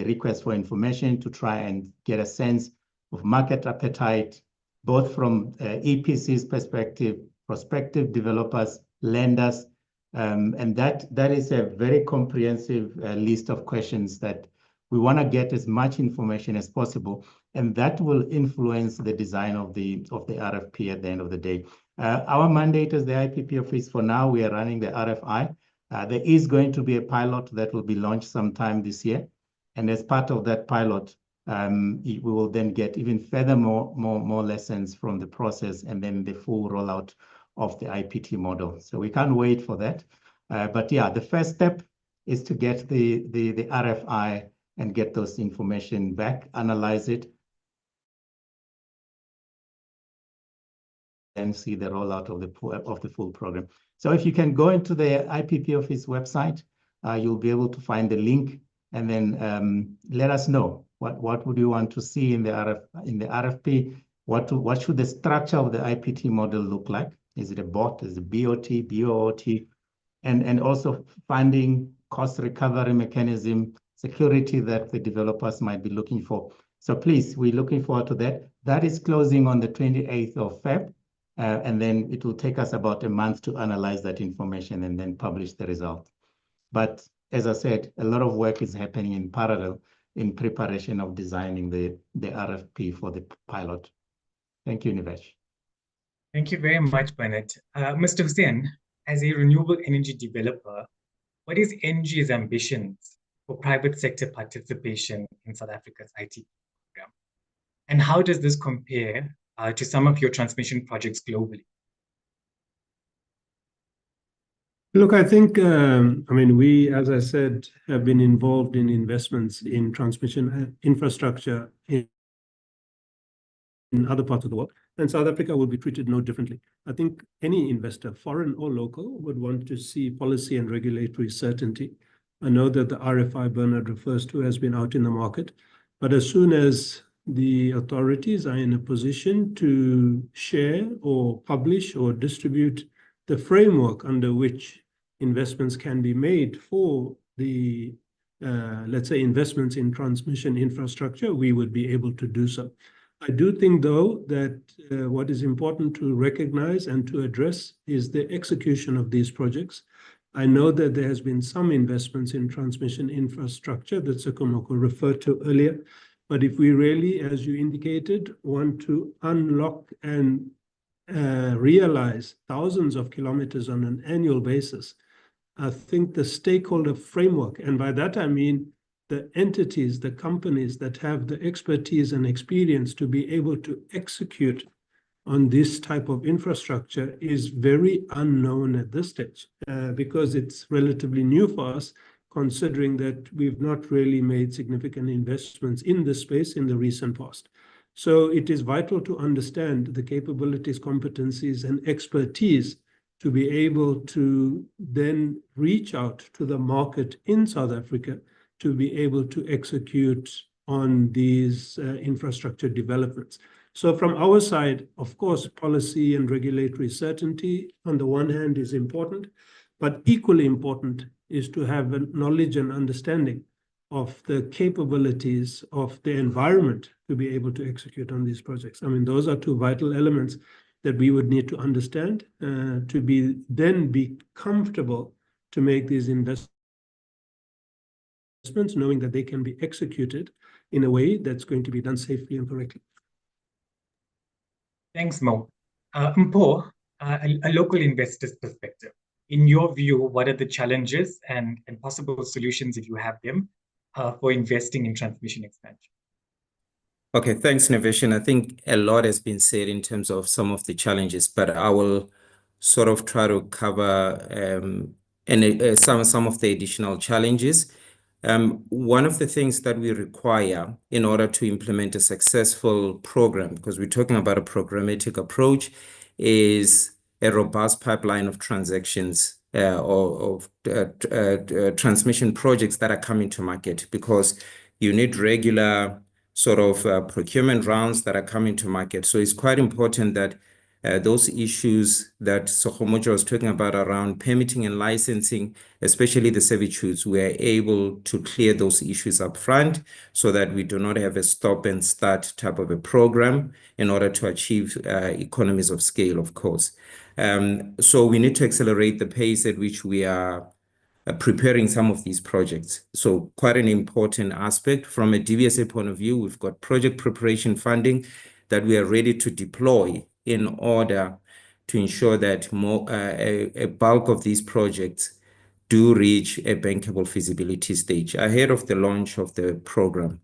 request for information to try and get a sense of market appetite, both from EPC's perspective, prospective developers, lenders, and that is a very comprehensive list of questions that we want to get as much information as possible, and that will influence the design of the RFP at the end of the day. Our mandate as the IPP office, for now, we are running the RFI. There is going to be a pilot that will be launched sometime this year. And as part of that pilot, we will then get even further more lessons from the process and then the full rollout of the IPT model. So we can't wait for that. But yeah, the first step is to get the RFI and get those information back, analyze it, and see the rollout of the full program. So if you can go into the IPP office website, you'll be able to find the link, and then let us know what would you want to see in the RFP. What should the structure of the IPT model look like? Is it a BOT? Is it BOT, BOOT? And also funding, cost recovery mechanism, security that the developers might be looking for. So please, we're looking forward to that. That is closing on the 28th of Feb. And then it will take us about a month to analyze that information and then publish the result. But as I said, a lot of work is happening in parallel in preparation of designing the RFP for the pilot. Thank you, Nivesh. Thank you very much, Bernard. Mr. Hussein, as a renewable energy developer, what is ENGIE's ambitions for private sector participation in South Africa's IT program? And how does this compare to some of your transmission projects globally? Look, I think, we, as I said, have been involved in investments in transmission infrastructure in other parts of the world, and South Africa will be treated no differently. I think any investor, foreign or local, would want to see policy and regulatory certainty. I know that the RFI Bernard refers to has been out in the market, but as soon as the authorities are in a position to share or publish or distribute the framework under which investments can be made for the, let's say, investments in transmission infrastructure, we would be able to do so. I do think, though, that what is important to recognize and to address is the execution of these projects. I know that there has been some investments in transmission infrastructure that Sekomoko referred to earlier. But if we really, as you indicated, want to unlock and realize thousands of kilometers on an annual basis, I think the stakeholder framework, and by that I mean the entities, the companies that have the expertise and experience to be able to execute on this type of infrastructure, is very unknown at this stage, because it's relatively new for us, considering that we've not really made significant investments in this space in the recent past. So it is vital to understand the capabilities, competencies, and expertise to be able to then reach out to the market in South Africa to be able to execute on these infrastructure developments. So from our side, of course, policy and regulatory certainty on the one hand is important, but equally important is to have a knowledge and understanding of the capabilities of the environment to be able to execute on these projects. I mean, those are two vital elements that we would need to understand to be comfortable to make these investments, knowing that they can be executed in a way that's going to be done safely and correctly. Thanks, Mo. Mpho, a local investor's perspective. in your view, what are the challenges and possible solutions, if you have them, for investing in transmission expansion? Okay, thanks, Niveshan. I think a lot has been said in terms of some of the challenges, but I will sort of try to cover some of the additional challenges. One of the things that we require in order to implement a successful program, because we're talking about a programmatic approach, is a robust pipeline of transactions or transmission projects that are coming to market, because you need regular sort of procurement rounds that are coming to market. So it's quite important that those issues that Sokhomotjo was talking about around permitting and licensing, especially the servitudes, we are able to clear those issues up front so that we do not have a stop and start type of a program in order to achieve economies of scale, of course. So we need to accelerate the pace at which we are preparing some of these projects. So quite an important aspect from a DVSA point of view. We've got project preparation funding that we are ready to deploy in order to ensure that a bulk of these projects do reach a bankable feasibility stage ahead of the launch of the program.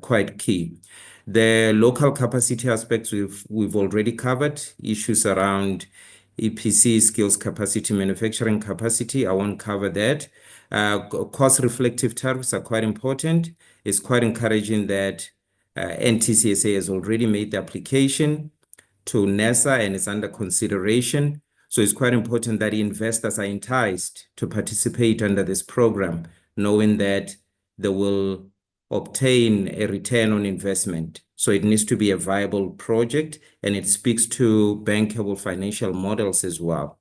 Quite key. The local capacity aspects we've already covered, issues around EPC skills capacity, manufacturing capacity. I won't cover that. Cost reflective tariffs are quite important. It's quite encouraging that NTCSA has already made the application to NERSA and is under consideration. So it's quite important that investors are enticed to participate under this program, knowing that they will obtain a return on investment. So it needs to be a viable project, and it speaks to bankable financial models as well.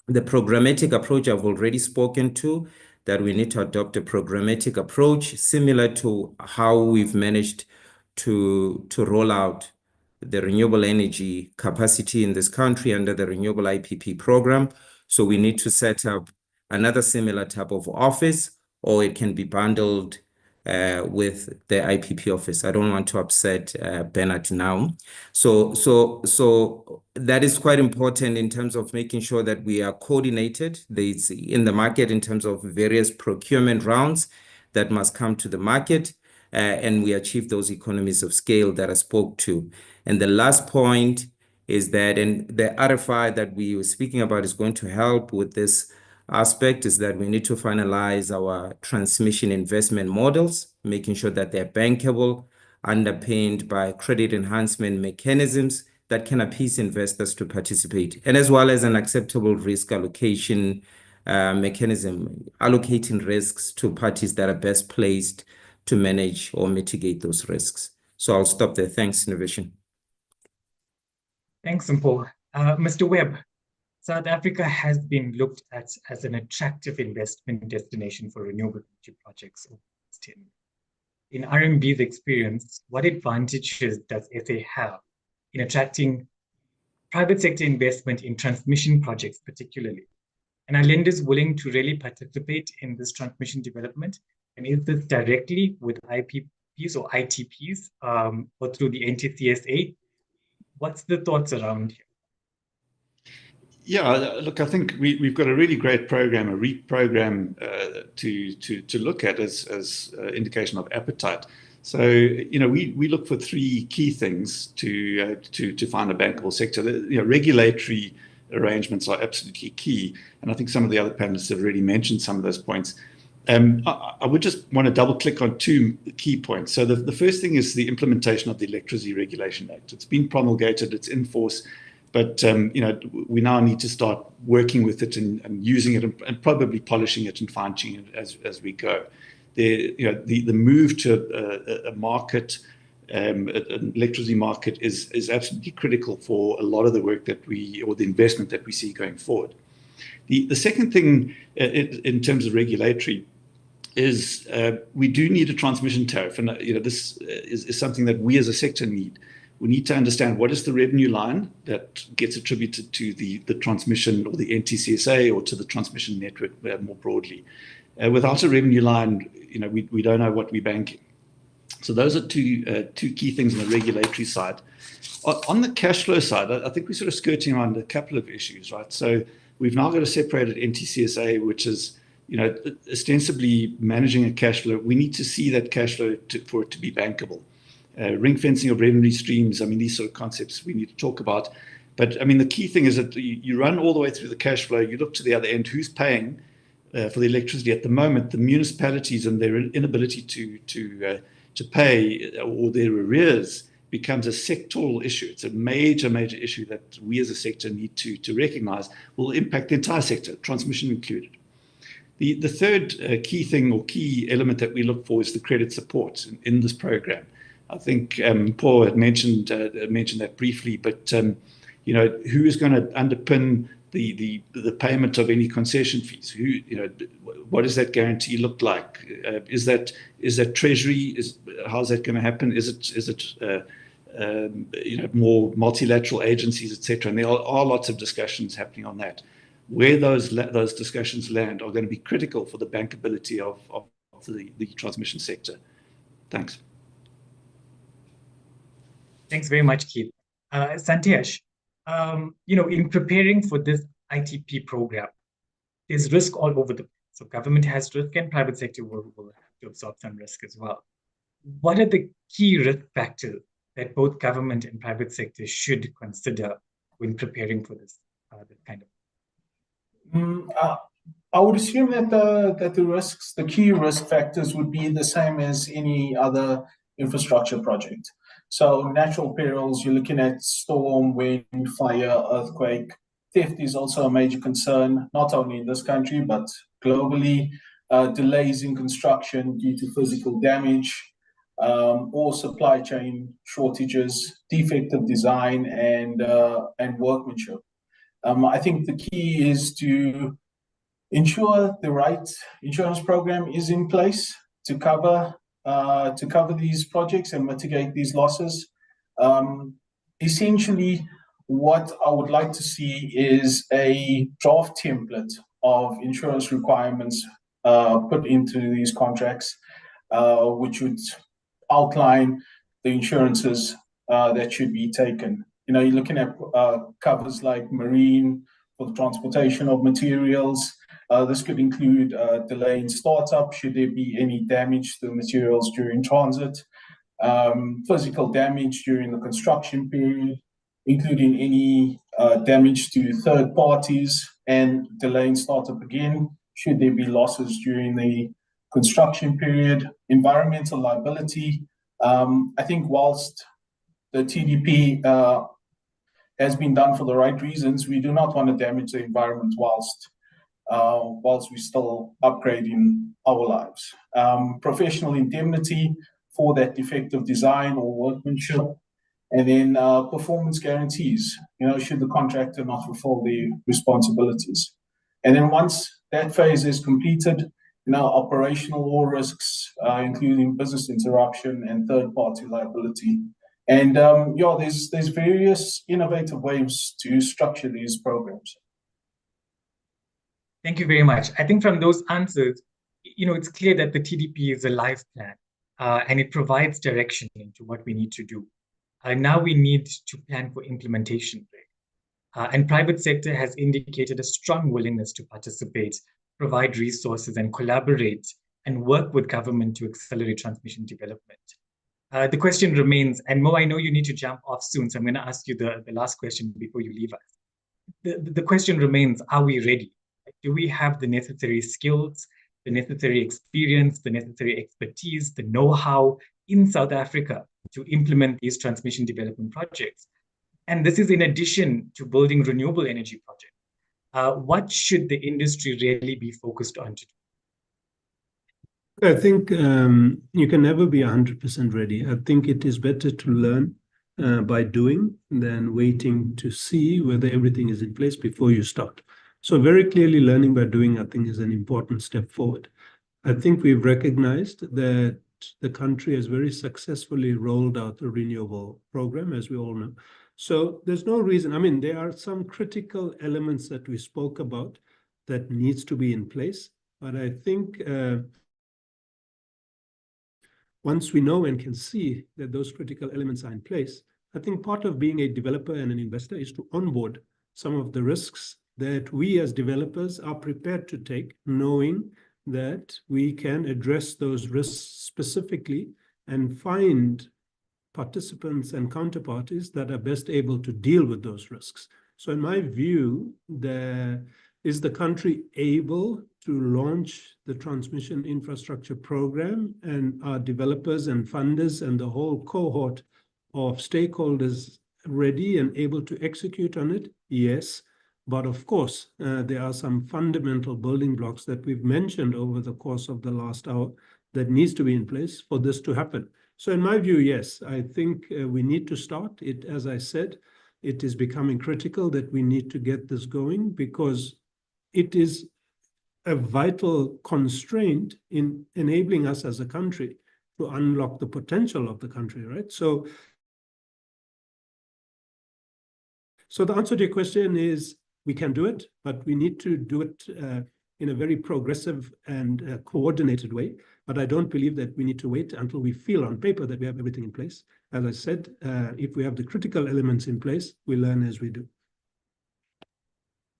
The programmatic approach I've already spoken to, that we need to adopt a programmatic approach similar to how we've managed to roll out the renewable energy capacity in this country under the Renewable IPP program. So we need to set up another similar type of office, or it can be bundled with the IPP office. I don't want to upset Bernard now. So that is quite important in terms of making sure that we are coordinated. There's in the market in terms of various procurement rounds that must come to the market, and we achieve those economies of scale that I spoke to. And the last point is that, and the RFI that we were speaking about is going to help with this aspect, is that we need to finalize our transmission investment models, making sure that they're bankable, underpinned by credit enhancement mechanisms that can appease investors to participate, and as well as an acceptable risk allocation mechanism, allocating risks to parties that are best placed to manage or mitigate those risks. So I'll stop there. Thanks, Niveshan. Thanks, Mpho. Mr. Webb, South Africa has been looked at as an attractive investment destination for renewable energy projects over the last 10 years. In RMB's experience, what advantages does SA have in attracting private sector investment in transmission projects particularly? And are lenders willing to really participate in this transmission development? And is this directly with IPPs or ITPs or through the NTCSA? What's the thoughts around here? Yeah, look, I think we've got a really great program, a REAP program to look at as indication of appetite. So, we look for three key things to find a bankable sector. Regulatory arrangements are absolutely key, and I think some of the other panelists have already mentioned some of those points. I would just want to double click on two key points. So the first thing is the implementation of the Electricity Regulation Act. It's been promulgated, it's in force, but we now need to start working with it and using it and probably polishing it and fine-tuning it as we go. The move to a market, an electricity market is absolutely critical for a lot of the work or the investment that we see going forward. The second thing in terms of regulatory is we do need a transmission tariff, and this is something that we as a sector need. We need to understand what is the revenue line that gets attributed to the transmission or the NTCSA or to the transmission network more broadly. Without a revenue line, we don't know what we're banking. So those are two key things on the regulatory side. On the cash flow side, I think we're sort of skirting around a couple of issues, right? So We've now got a separated NTCSA, which is, ostensibly managing a cash flow. We need to see that cash flow for it to be bankable. Ring fencing of revenue streams, these sort of concepts we need to talk about. But the key thing is that you run all the way through the cash flow, you look to the other end, who's paying for the electricity at the moment. The municipalities and their inability to pay, or their arrears, becomes a sectoral issue. It's a major issue that we as a sector need to recognize will impact the entire sector, transmission included. The third key thing or key element that we look for is the credit support in this program. I think Paul had mentioned that briefly, but who is going to underpin the payment of any concession fees? What does that guarantee look like? Is that Treasury? How's that going to happen? Is it more multilateral agencies, etc.? And there are lots of discussions happening on that. Where those discussions land are going to be critical for the bankability of the transmission sector. Thanks. Thanks very much, Keith. Santiash, in preparing for this ITP program, there's risk all over the place. So government has risk and private sector will have to absorb some risk as well. What are the key risk factors that both government and private sector should consider when preparing for this kind of? I would assume that the key risk factors would be the same as any other infrastructure project. So natural perils, you're looking at storm, wind, fire, earthquake. Theft is also a major concern, not only in this country, but globally. Delays in construction due to physical damage, or supply chain shortages, defective design, and workmanship. I think the key is to ensure the right insurance program is in place to cover these projects and mitigate these losses. Essentially, what I would like to see is a draft template of insurance requirements put into these contracts, which would outline the insurances that should be taken. You're looking at covers like marine for the transportation of materials. This could include delay in startup, should there be any damage to the materials during transit, physical damage during the construction period, including any damage to third parties, and delay in startup again, should there be losses during the construction period, environmental liability. I think whilst the TDP has been done for the right reasons, we do not want to damage the environment whilst we're still upgrading our lives. Professional indemnity for that defective design or workmanship, and then performance guarantees, should the contractor not fulfill the responsibilities. And then once that phase is completed, operational all risks, including business interruption and third-party liability. And there's various innovative ways to structure these programs. Thank you very much. I think from those answers, it's clear that the TDP is a life plan, and it provides direction into what we need to do. Now we need to plan for implementation. And private sector has indicated a strong willingness to participate, provide resources, and collaborate and work with government to accelerate transmission development. The question remains, and Mo, I know you need to jump off soon, so I'm going to ask you the last question before you leave us. The question remains, are we ready? Do we have the necessary skills, the necessary experience, the necessary expertise, the know-how in South Africa to implement these transmission development projects? And this is in addition to building renewable energy projects. What should the industry really be focused on to do? I think you can never be 100% ready. I think it is better to learn by doing than waiting to see whether everything is in place before you start. So very clearly learning by doing, I think, is an important step forward. I think we've recognized that the country has very successfully rolled out a renewable program, as we all know. So there's no reason. There are some critical elements that we spoke about that needs to be in place. But I think once we know and can see that those critical elements are in place, I think part of being a developer and an investor is to onboard some of the risks that we as developers are prepared to take, knowing that we can address those risks specifically and find participants and counterparties that are best able to deal with those risks. So in my view, is the country able to launch the transmission infrastructure program, and are developers and funders and the whole cohort of stakeholders ready and able to execute on it? Yes. But of course, there are some fundamental building blocks that we've mentioned over the course of the last hour that needs to be in place for this to happen. So in my view, yes, I think we need to start it. As I said, it is becoming critical that we need to get this going, because it is a vital constraint in enabling us as a country to unlock the potential of the country, right? So the answer to your question is we can do it, but we need to do it in a very progressive and coordinated way. But I don't believe that we need to wait until we feel on paper that we have everything in place. As I said, if we have the critical elements in place, we learn as we do.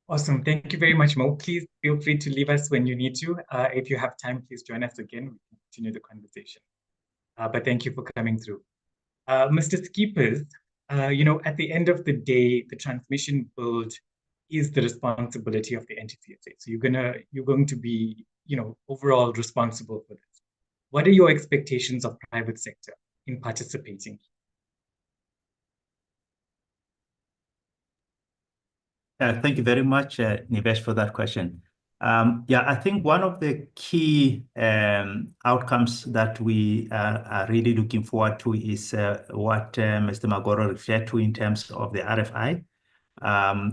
Awesome. Thank you very much, Mo. Please feel free to leave us when you need to. If you have time, please join us again. We can continue the conversation. But thank you for coming through. Mr. Skeepers, at the end of the day, the transmission build is the responsibility of the NTCSA. So you're going to be, overall responsible for this. What are your expectations of private sector in participating? Thank you very much, Nivesh, for that question. I think one of the key outcomes that we are really looking forward to is what Mr. Magoro referred to in terms of the RFI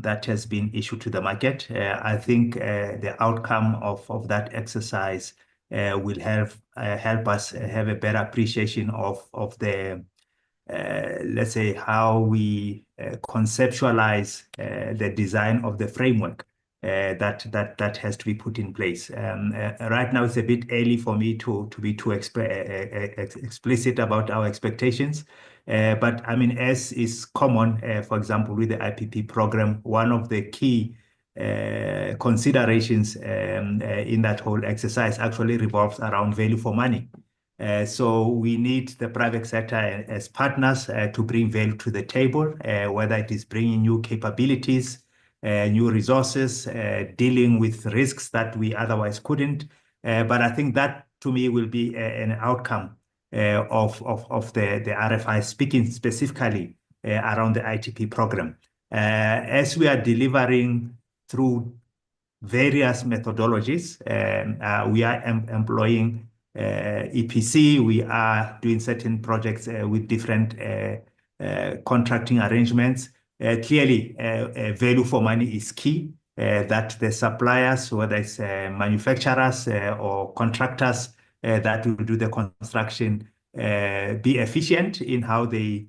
that has been issued to the market. I think the outcome of that exercise will help us have a better appreciation of the let's say how we conceptualize the design of the framework that has to be put in place. Right now, it's a bit early for me to be too explicit about our expectations. But I mean, as is common, for example, with the IPP program, one of the key considerations in that whole exercise actually revolves around value for money. So we need the private sector as partners to bring value to the table, whether it is bringing new capabilities, new resources, dealing with risks that we otherwise couldn't. But I think that, to me, will be an outcome of the RFI, speaking specifically around the ITP program. As we are delivering through various methodologies, we are employing EPC, we are doing certain projects with different contracting arrangements. Clearly, value for money is key, that the suppliers, whether it's manufacturers or contractors that will do the construction, be efficient in how they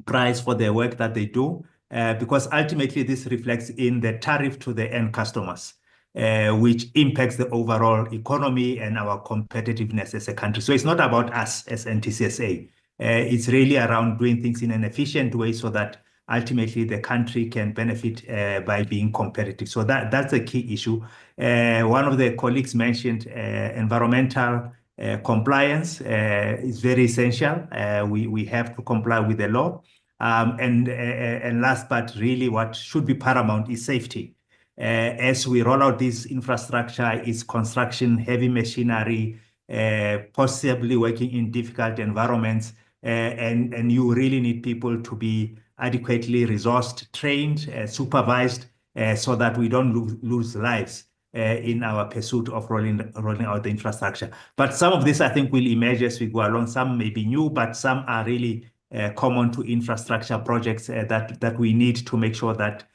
price for the work that they do, because ultimately this reflects in the tariff to the end customers. Which impacts the overall economy and our competitiveness as a country. So it's not about us as NTCSA. It's really around doing things in an efficient way so that ultimately the country can benefit by being competitive. So that's the key issue. One of the colleagues mentioned environmental compliance is very essential. We have to comply with the law. And last, but really what should be paramount is safety. As we roll out this infrastructure, it's construction, heavy machinery, possibly working in difficult environments, and you really need people to be adequately resourced, trained, supervised, so that we don't lose lives in our pursuit of rolling out the infrastructure. But some of this, I think, will emerge as we go along. Some may be new, but some are really common to infrastructure projects that we need to make sure that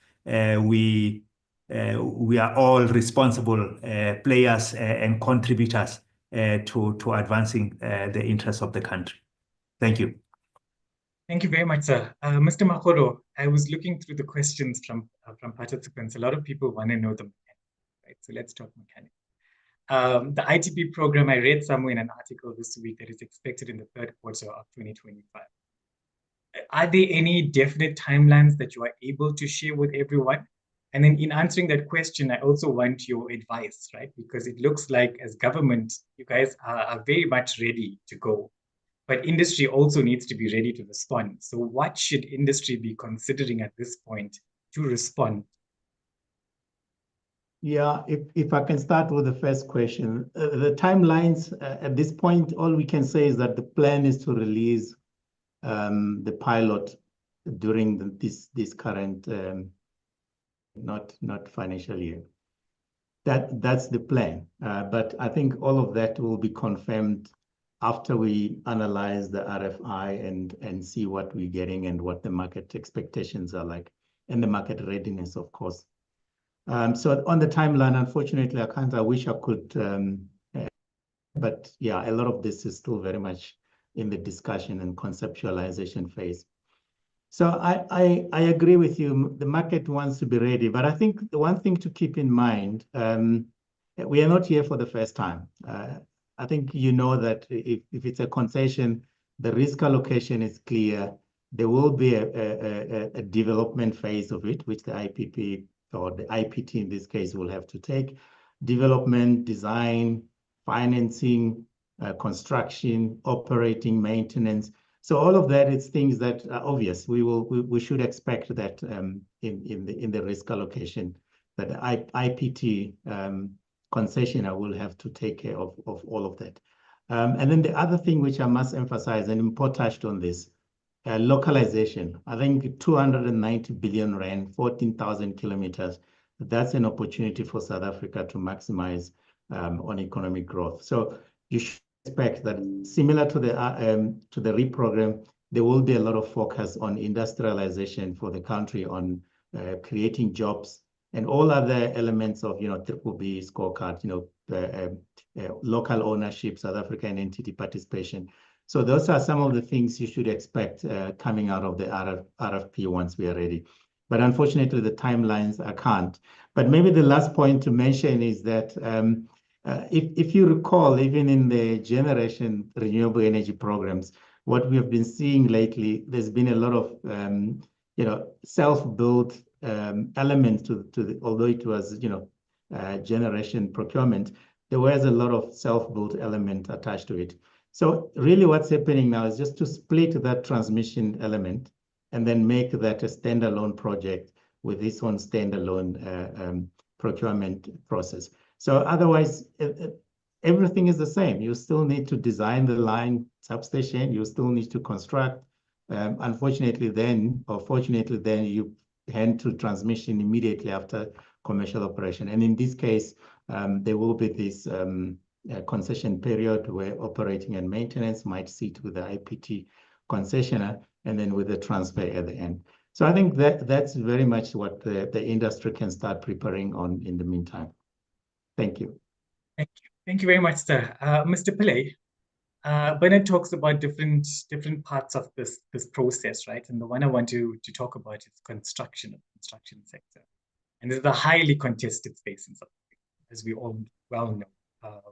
we are all responsible players and contributors to advancing the interests of the country. Thank you. Thank you very much, sir. Mr. Magoro, I was looking through the questions from participants. A lot of people want to know the mechanics, right? So let's talk mechanics. The ITP program, I read somewhere in an article this week that is expected in the third quarter of 2025. Are there any definite timelines that you are able to share with everyone? And then in answering that question, I also want your advice, right? Because it looks like as government, you guys are very much ready to go, but industry also needs to be ready to respond. So what should industry be considering at this point to respond? Yeah, if I can start with the first question, the timelines at this point, all we can say is that the plan is to release the pilot during this current not financial year. That's the plan. But I think all of that will be confirmed after we analyze the RFI and see what we're getting and what the market expectations are like, and the market readiness, of course. So on the timeline, unfortunately, I wish I could, but yeah, a lot of this is still very much in the discussion and conceptualization phase. So I agree with you. The market wants to be ready, but I think the one thing to keep in mind, we are not here for the first time. I think you know that if it's a concession, the risk allocation is clear. There will be a development phase of it, which the IPP or the IPT in this case will have to take. Development, design, financing, construction, operating, maintenance. So all of that is things that are obvious. We should expect that in the risk allocation, that the IPT concessionaire will have to take care of all of that. And then the other thing which I must emphasize, and Mpho touched on this, localization. I think 290 billion rand, 14,000 kilometers. That's an opportunity for South Africa to maximize on economic growth. So you should expect that similar to the REAP program, there will be a lot of focus on industrialization for the country, on creating jobs and all other elements of, Triple B scorecard, local ownership, South African entity participation. So those are some of the things you should expect coming out of the RFP once we are ready. But unfortunately, the timelines I can't. But maybe the last point to mention is that if you recall, even in the generation renewable energy programs, what we have been seeing lately, there's been a lot of self-built elements to although it was generation procurement, there was a lot of self-built element attached to it. So really what's happening now is just to split that transmission element and then make that a standalone project with this one standalone procurement process. So otherwise, everything is the same. You still need to design the line substation. You still need to construct. Unfortunately then, or fortunately then, you hand to transmission immediately after commercial operation. And in this case, there will be this concession period where operating and maintenance might sit with the IPT concessionaire and then with the transfer at the end. So I think that's very much what the industry can start preparing on in the meantime. Thank you. Thank you. Thank you very much, sir. Mr. Pillay, Bernard talks about different parts of this process, right? And the one I want to talk about is construction sector. And this is a highly contested space in South Africa, as we all well know,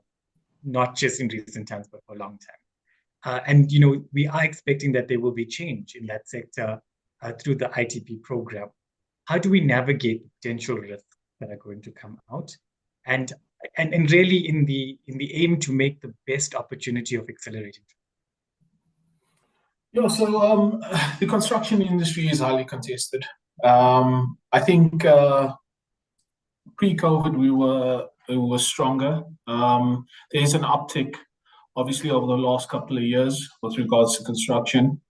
not just in recent times, but for a long time. And we are expecting that there will be change in that sector through the ITP program. How do we navigate potential risks that are going to come out? And really in the aim to make the best opportunity of accelerating. Yeah, so the construction industry is highly contested. I think pre-COVID we were stronger. There's an uptick, obviously, over the last couple of years with regards to construction.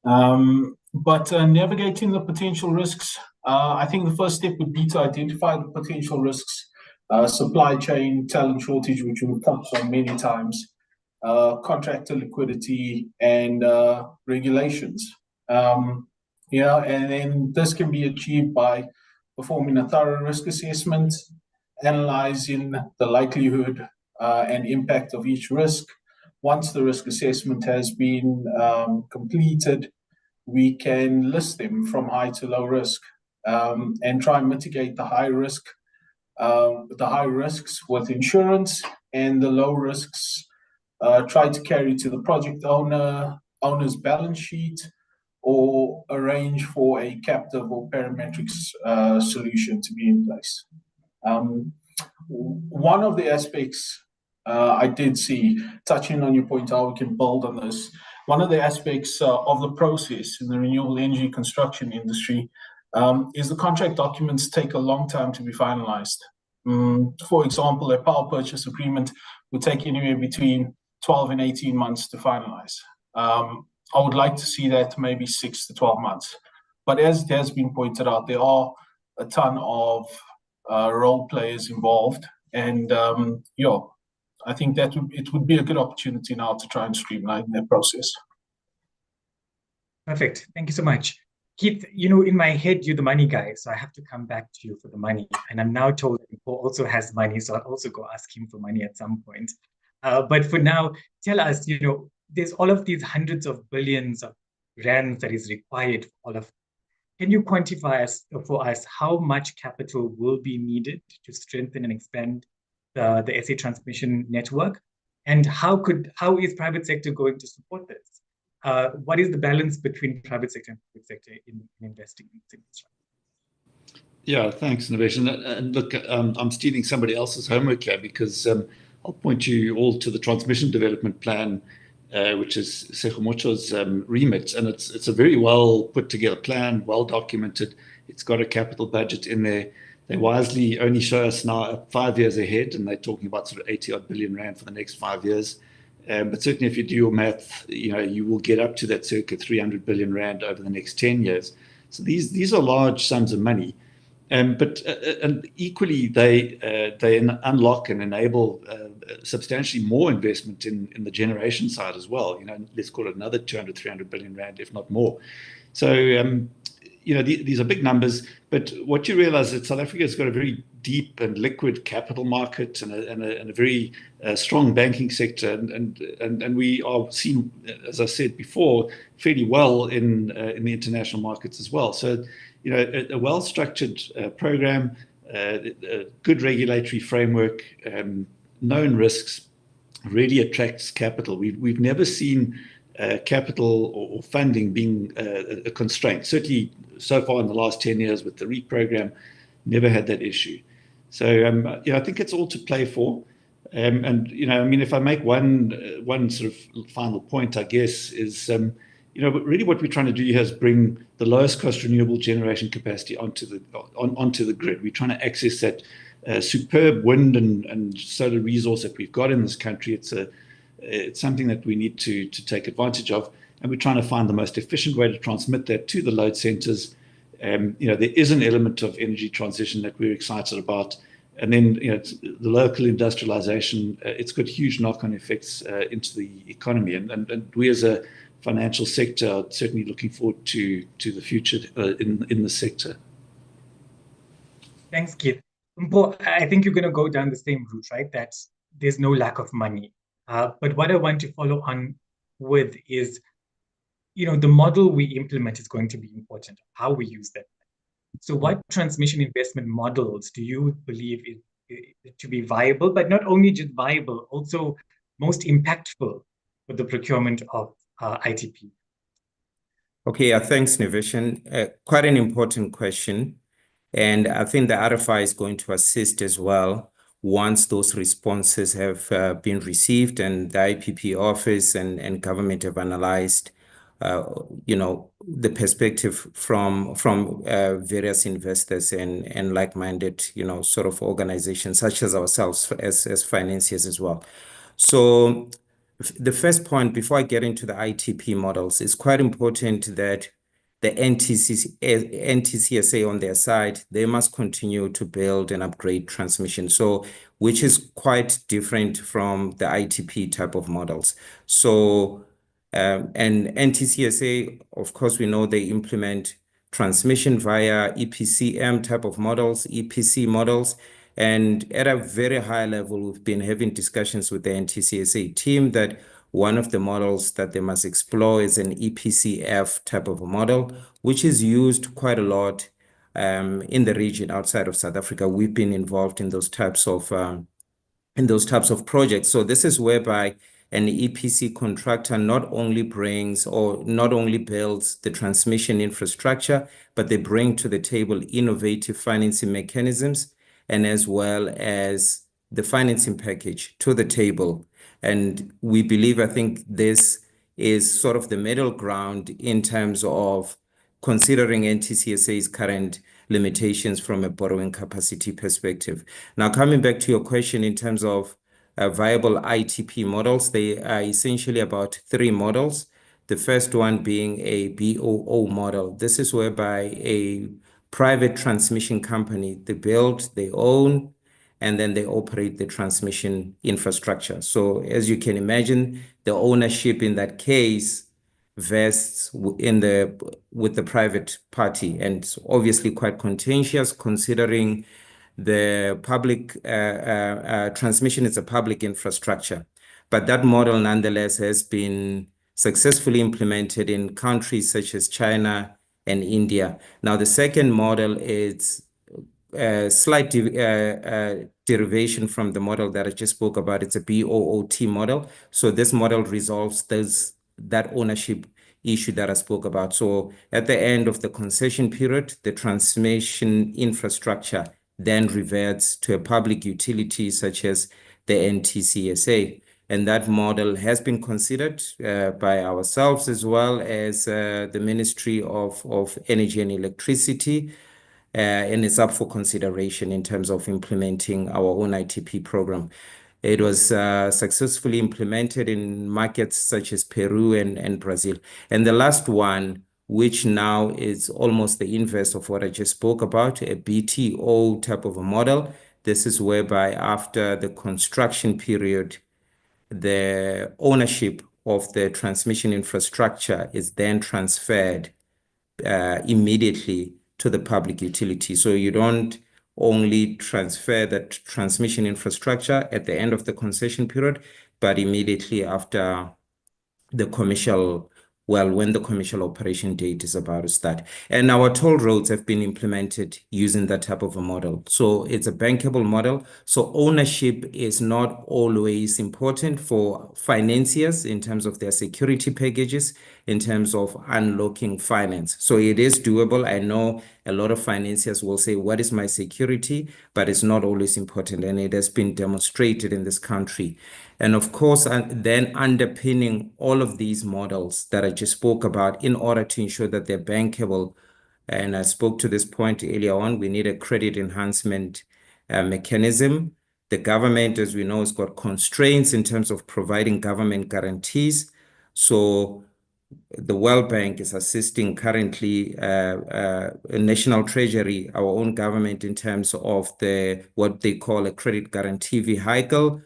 But navigating the potential risks, I think the first step would be to identify the potential risks. Supply chain, talent shortage, which we've touched on many times, contractor liquidity, and regulations. And then this can be achieved by performing a thorough risk assessment, analyzing the likelihood and impact of each risk. Once the risk assessment has been completed, we can list them from high to low risk and try and mitigate the high risks with insurance, and the low risks try to carry to the project owner's balance sheet or arrange for a captive or parametrics solution to be in place. One of the aspects I did see, touching on your point, how we can build on this, one of the aspects of the process in the renewable energy construction industry is the contract documents take a long time to be finalized. For example, a power purchase agreement would take anywhere between 12 and 18 months to finalize. I would like to see that maybe 6 to 12 months. But as it has been pointed out, there are a ton of role players involved. And I think that it would be a good opportunity now to try and streamline that process. Perfect. Thank you so much. Keith, in my head, you're the money guy, so I have to come back to you for the money. And I'm now told that Paul also has money, so I'll also go ask him for money at some point. But for now, tell us, there's all of these hundreds of billions of rands that is required for all of. Can you quantify for us how much capital will be needed to strengthen and expand the SA transmission network? And how is private sector going to support this? What is the balance between private sector and public sector in investing in this infrastructure? Yeah, thanks, Niveshan. And look, I'm stealing somebody else's homework here because I'll point you all to the transmission development plan, which is Sekgomotsho's remit. And it's a very well put together plan, well documented. It's got a capital budget in there. They wisely only show us now 5 years ahead, and they're talking about sort of 80-odd billion rand for the next 5 years. But certainly if you do your math, you will get up to that circa 300 billion rand over the next 10 years. So these are large sums of money. But equally, they unlock and enable substantially more investment in the generation side as well. Let's call it another 200, 300 billion rand, if not more. So, these are big numbers. But what you realize is that South Africa has got a very deep and liquid capital market and a very strong banking sector, and we are seen, as I said before, fairly well in the international markets as well. So, a well-structured program, a good regulatory framework, known risks, really attracts capital. We've never seen capital or funding being a constraint. Certainly, so far in the last 10 years with the REAP program, never had that issue. So, I think it's all to play for. If I make one sort of final point, I guess, is really what we're trying to do here is bring the lowest cost renewable generation capacity onto the grid. We're trying to access that superb wind and solar resource that we've got in this country. It's something that we need to take advantage of, and we're trying to find the most efficient way to transmit that to the load centers. There is an element of energy transition that we're excited about. And then, the local industrialization, it's got huge knock-on effects into the economy. And we as a financial sector are certainly looking forward to the future in the sector. Thanks, Keith. I think you're going to go down the same route, right? That there's no lack of money. But what I want to follow on with is, the model we implement is going to be important, how we use that. So what transmission investment models do you believe to be viable, but not only just viable, also most impactful for the procurement of ITP? Okay, thanks, Niveshan. Quite an important question. And I think the RFI is going to assist as well once those responses have been received and the IPP office and government have analyzed the perspective from various investors and like-minded, sort of organizations such as ourselves as financiers as well. So the first point, before I get into the ITP models, it's quite important that the NTCSA on their side, they must continue to build and upgrade transmission. So, which is quite different from the ITP type of models. So, and NTCSA, of course, we know they implement transmission via EPCM type of models, EPC models. And at a very high level, we've been having discussions with the NTCSA team that one of the models that they must explore is an EPCF type of a model, which is used quite a lot in the region outside of South Africa. We've been involved in those types of projects. So this is whereby an EPC contractor not only brings or not only builds the transmission infrastructure, but they bring to the table innovative financing mechanisms and as well as the financing package to the table. And we believe, I think this is sort of the middle ground in terms of considering NTCSA's current limitations from a borrowing capacity perspective. Now, coming back to your question in terms of viable ITP models, they are essentially about 3 models. The first one being a BOO model. This is whereby a private transmission company, they build, they own, and then they operate the transmission infrastructure. So as you can imagine, the ownership in that case vests with the private party, and it's obviously quite contentious considering the public transmission is a public infrastructure. But that model nonetheless has been successfully implemented in countries such as China and India. Now, the second model is a slight derivation from the model that I just spoke about. It's a BOOT model. So this model resolves that ownership issue that I spoke about. So at the end of the concession period, the transmission infrastructure then reverts to a public utility such as the NTCSA. And that model has been considered by ourselves as well as the Ministry of Energy and Electricity, and it's up for consideration in terms of implementing our own ITP program. It was successfully implemented in markets such as Peru and Brazil. And the last one, which now is almost the inverse of what I just spoke about, a BTO type of a model. This is whereby after the construction period, the ownership of the transmission infrastructure is then transferred immediately to the public utility. So you don't only transfer that transmission infrastructure at the end of the concession period, but immediately after the commercial, when the commercial operation date is about to start. And our toll roads have been implemented using that type of a model. So it's a bankable model. So ownership is not always important for financiers in terms of their security packages, in terms of unlocking finance. So it is doable. I know a lot of financiers will say, what is my security? But it's not always important. And it has been demonstrated in this country. And of course, then underpinning all of these models that I just spoke about in order to ensure that they're bankable. And I spoke to this point earlier on, we need a credit enhancement mechanism. The government, as we know, has got constraints in terms of providing government guarantees. So the World Bank is assisting currently National Treasury, our own government, in terms of what they call a credit guarantee vehicle.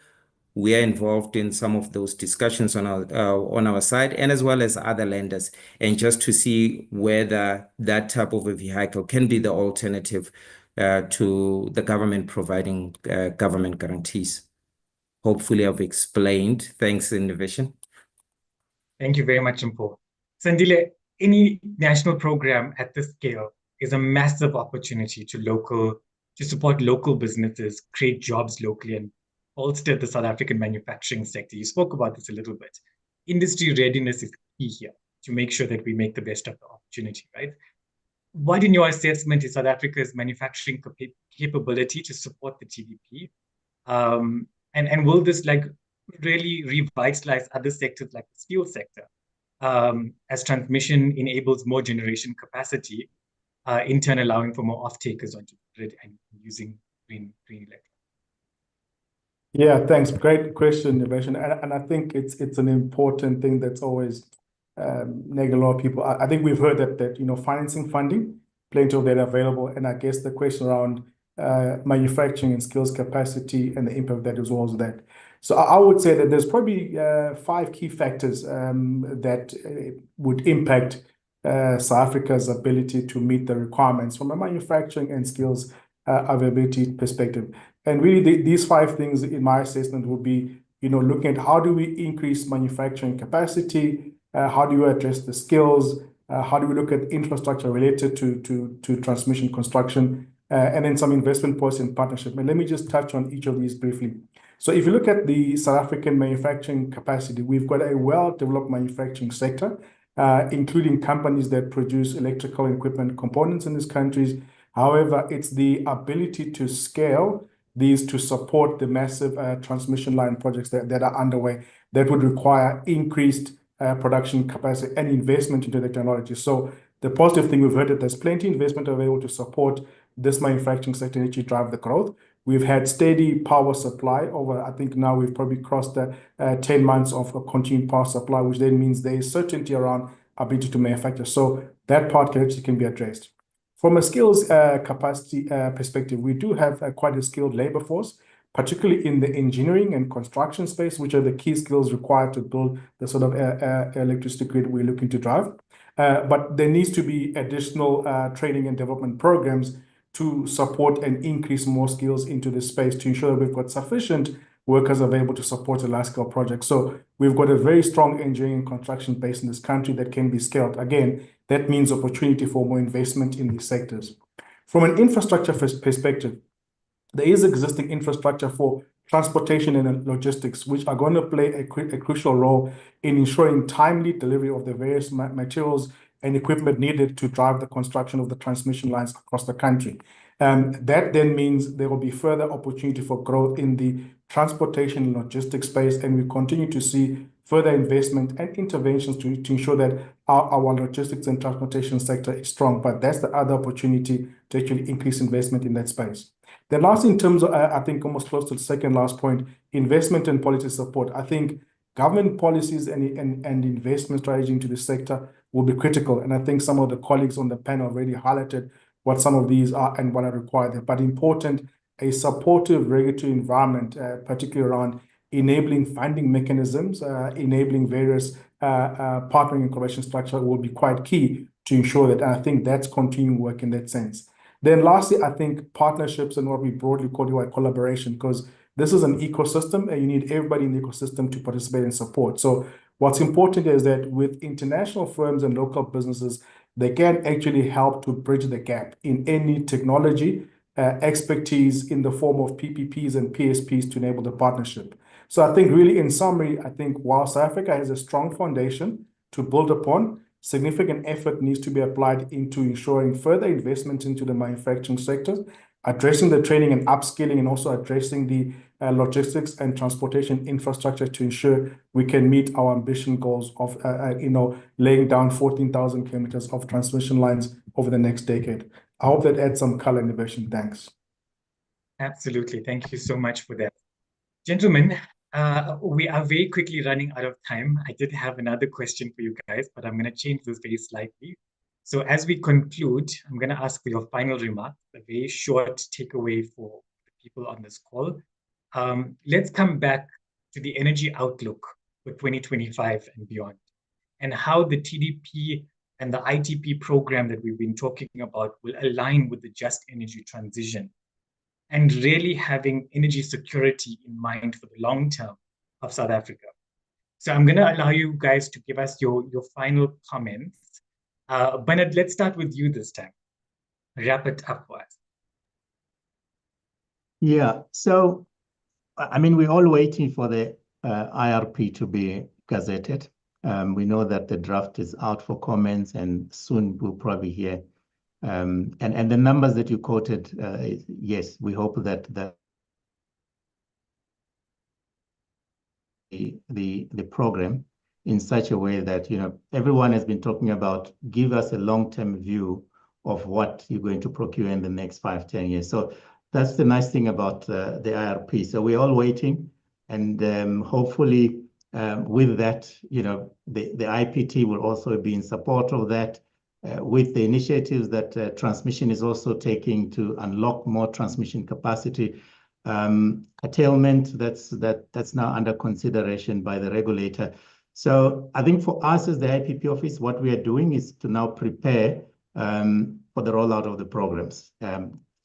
We are involved in some of those discussions on our side, and as well as other lenders, and just to see whether that type of a vehicle can be the alternative to the government providing government guarantees. Hopefully I've explained. Thanks, Innovation. Thank you very much, Mpho. Sandile, any national program at this scale is a massive opportunity to support local businesses, create jobs locally, and bolster the South African manufacturing sector. You spoke about this a little bit. Industry readiness is key here to make sure that we make the best of the opportunity, right? What, in your assessment, is South Africa's manufacturing capability to support the TVP? And will this really revitalize other sectors like the steel sector as transmission enables more generation capacity, in turn allowing for more off-takers onto the grid and using green electricity? Yeah, thanks. Great question, Innovation. And I think it's an important thing that's always nagging a lot of people. I think we've heard that financing funding, plenty of that available. And I guess the question around manufacturing and skills capacity and the impact that is also that. So I would say that there's probably 5 key factors that would impact South Africa's ability to meet the requirements from a manufacturing and skills availability perspective. And really, these 5 things, in my assessment, would be, looking at how do we increase manufacturing capacity, how do you address the skills, how do we look at infrastructure related to transmission construction, and then some investment policy and partnership. And let me just touch on each of these briefly. So if you look at the South African manufacturing capacity, we've got a well-developed manufacturing sector, including companies that produce electrical equipment components in these countries. However, it's the ability to scale these to support the massive transmission line projects that are underway that would require increased production capacity and investment into the technology. So the positive thing we've heard that there's plenty of investment available to support this manufacturing sector and actually drive the growth. We've had steady power supply over, I think now we've probably crossed the 10 months of continued power supply, which then means there is certainty around ability to manufacture. So that part actually can be addressed. From a skills capacity perspective, we do have quite a skilled labor force, particularly in the engineering and construction space, which are the key skills required to build the sort of electricity grid we're looking to drive. But there needs to be additional training and development programs to support and increase more skills into this space to ensure that we've got sufficient workers available to support a large-scale project. So we've got a very strong engineering and construction base in this country that can be scaled. Again, that means opportunity for more investment in these sectors. From an infrastructure perspective, there is existing infrastructure for transportation and logistics, which are going to play a crucial role in ensuring timely delivery of the various materials and equipment needed to drive the construction of the transmission lines across the country. That then means there will be further opportunity for growth in the transportation and logistics space, and we continue to see further investment and interventions to ensure that our logistics and transportation sector is strong. But that's the other opportunity to actually increase investment in that space. Then lastly, in terms of, I think almost close to the second last point, investment and policy support. I think government policies and investment strategy into the sector will be critical. And I think some of the colleagues on the panel already highlighted what some of these are and what are required. But important, a supportive regulatory environment, particularly around enabling funding mechanisms, enabling various partnering and collaboration structure will be quite key to ensure that. And I think that's continuing work in that sense. Then lastly, I think partnerships and what we broadly call collaboration, because this is an ecosystem and you need everybody in the ecosystem to participate and support. So what's important is that with international firms and local businesses, they can actually help to bridge the gap in any technology expertise in the form of PPPs and PSPs to enable the partnership. So I think really in summary, I think while South Africa has a strong foundation to build upon, significant effort needs to be applied into ensuring further investment into the manufacturing sectors, addressing the training and upskilling, and also addressing the logistics and transportation infrastructure to ensure we can meet our ambition goals of laying down 14,000 kilometers of transmission lines over the next decade. I hope that adds some color innovation. Thanks. Absolutely. Thank you so much for that. Gentlemen, we are very quickly running out of time. I did have another question for you guys, but I'm going to change this very slightly. So as we conclude, I'm going to ask for your final remarks, a very short takeaway for the people on this call. Let's come back to the energy outlook for 2025 and beyond, and how the TDP and the ITP program that we've been talking about will align with the just energy transition, and really having energy security in mind for the long term of South Africa. So I'm going to allow you guys to give us your final comments. Bernard, let's start with you this time. Wrap it up for us. Yeah, so, I mean, we're all waiting for the IRP to be gazetted. We know that the draft is out for comments and soon we'll probably hear. And the numbers that you quoted, yes, we hope that the program in such a way that, everyone has been talking about, give us a long-term view of what you're going to procure in the next 5-10 years. So that's the nice thing about the IRP. So we're all waiting, and hopefully with that, the IPT will also be in support of that. With the initiatives that transmission is also taking to unlock more transmission capacity, curtailment that's now under consideration by the regulator. So I think for us as the IPP office, what we are doing is to now prepare for the rollout of the programs.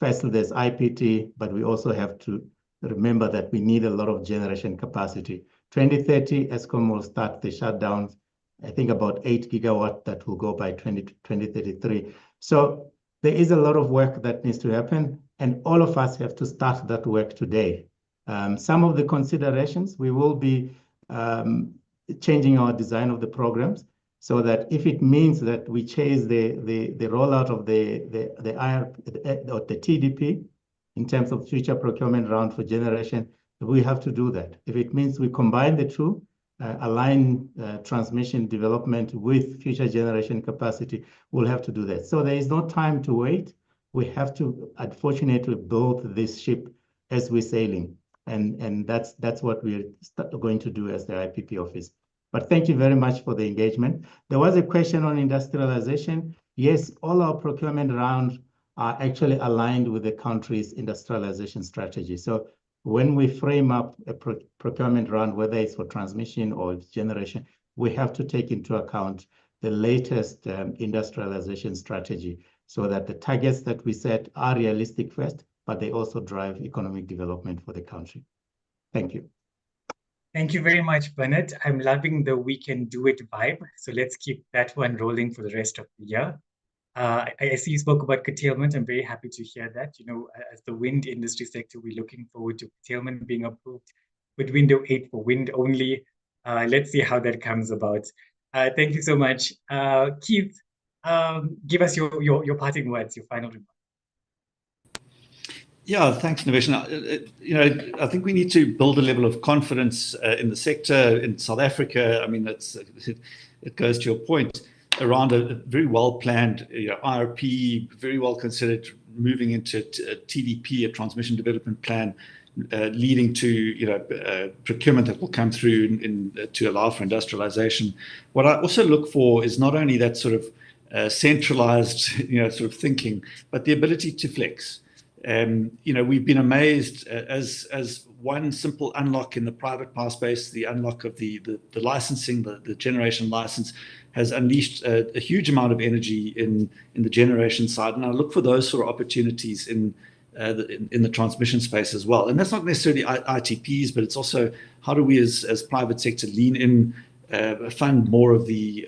Firstly, there's IPT, but we also have to remember that we need a lot of generation capacity. 2030, Eskom will start the shutdowns. I think about 8 gigawatt that will go by 2033. So there is a lot of work that needs to happen, and all of us have to start that work today Some of the considerations, we will be changing our design of the programs so that if it means that we chase the rollout of the TDP in terms of future procurement round for generation, we have to do that. If it means we combine the two, align transmission development with future generation capacity, we'll have to do that. So there is no time to wait. We have to, unfortunately, build this ship as we're sailing. And that's what we're going to do as the IPP office. But thank you very much for the engagement. There was a question on industrialization. Yes, all our procurement rounds are actually aligned with the country's industrialization strategy. So when we frame up a procurement round, whether it's for transmission or generation, we have to take into account the latest industrialization strategy so that the targets that we set are realistic first, but they also drive economic development for the country. Thank you. Thank you very much, Bernard. I'm loving the we can do it vibe. So let's keep that one rolling for the rest of the year. I see you spoke about curtailment. I'm very happy to hear that. You know, as the wind industry sector, we're looking forward to curtailment being approved with window 8 for wind only. Let's see how that comes about. Thank you so much. Keith, give us your parting words, your final remarks. Yeah, thanks, Niveshan. You know, I think we need to build a level of confidence in the sector in South Africa. I mean, it goes to your point around a very well-planned IRP, very well considered, moving into a TDP, a transmission development plan, leading to procurement that will come through to allow for industrialization. What I also look for is not only that sort of centralized sort of thinking, but the ability to flex. We've been amazed as one simple unlock in the private power space, the unlock of the licensing, the generation license, has unleashed a huge amount of energy in the generation side. And I look for those sort of opportunities in the transmission space as well. And that's not necessarily ITPs, but it's also how do we as private sector lean in, fund more of the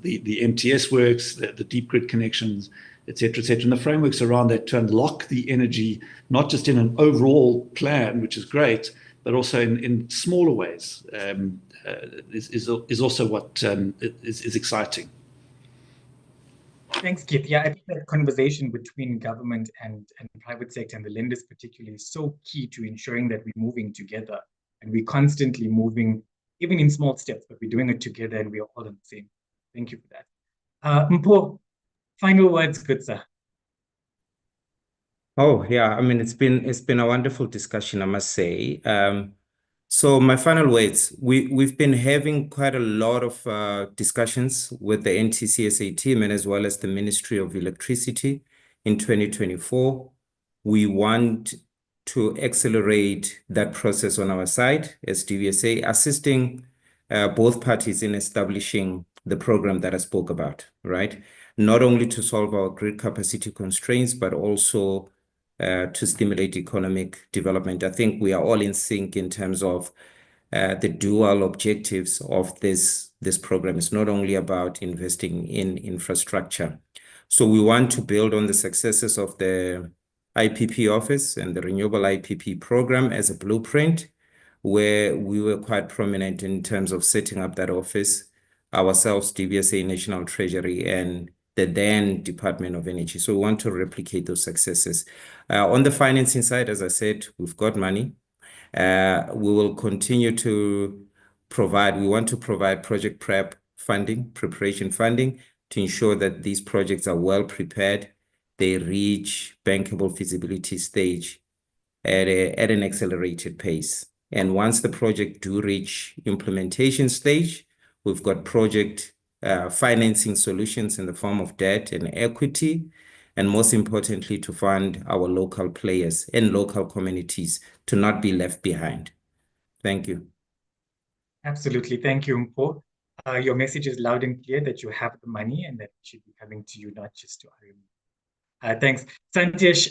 MTS works, the deep grid connections, et cetera, et cetera. And the frameworks around that to unlock the energy, not just in an overall plan, which is great, but also in smaller ways, is also what is exciting. Thanks, Keith. Yeah, I think that conversation between government and private sector and the lenders particularly is so key to ensuring that we're moving together and we're constantly moving, even in small steps, but we're doing it together and we're all in the same. Thank you for that. Mpho, final words, good sir. Oh yeah, I mean it's been a wonderful discussion, I must say. So my final words, we've been having quite a lot of discussions with the NTCSA team and as well as the Ministry of Electricity in 2024. We want to accelerate that process on our side as DVSA, assisting both parties in establishing the program that I spoke about, right? Not only to solve our grid capacity constraints, but also to stimulate economic development. I think we are all in sync in terms of the dual objectives of this program. It's not only about investing in infrastructure. So we want to build on the successes of the IPP office and the Renewable IPP program as a blueprint, where we were quite prominent in terms of setting up that office ourselves, DVSA, National Treasury, and the then Department of Energy. So we want to replicate those successes. On the financing side, as I said, we've got money. We will continue to provide, we want to provide project prep funding, preparation funding, to ensure that these projects are well prepared. They reach bankable feasibility stage at an accelerated pace. And once the project do reach implementation stage, we've got project financing solutions in the form of debt and equity, and most importantly, to fund our local players and local communities to not be left behind. Thank you. Absolutely. Thank you, Mpho. Your message is loud and clear that you have the money and that it should be coming to you, not just to RME. Thanks. Santesh,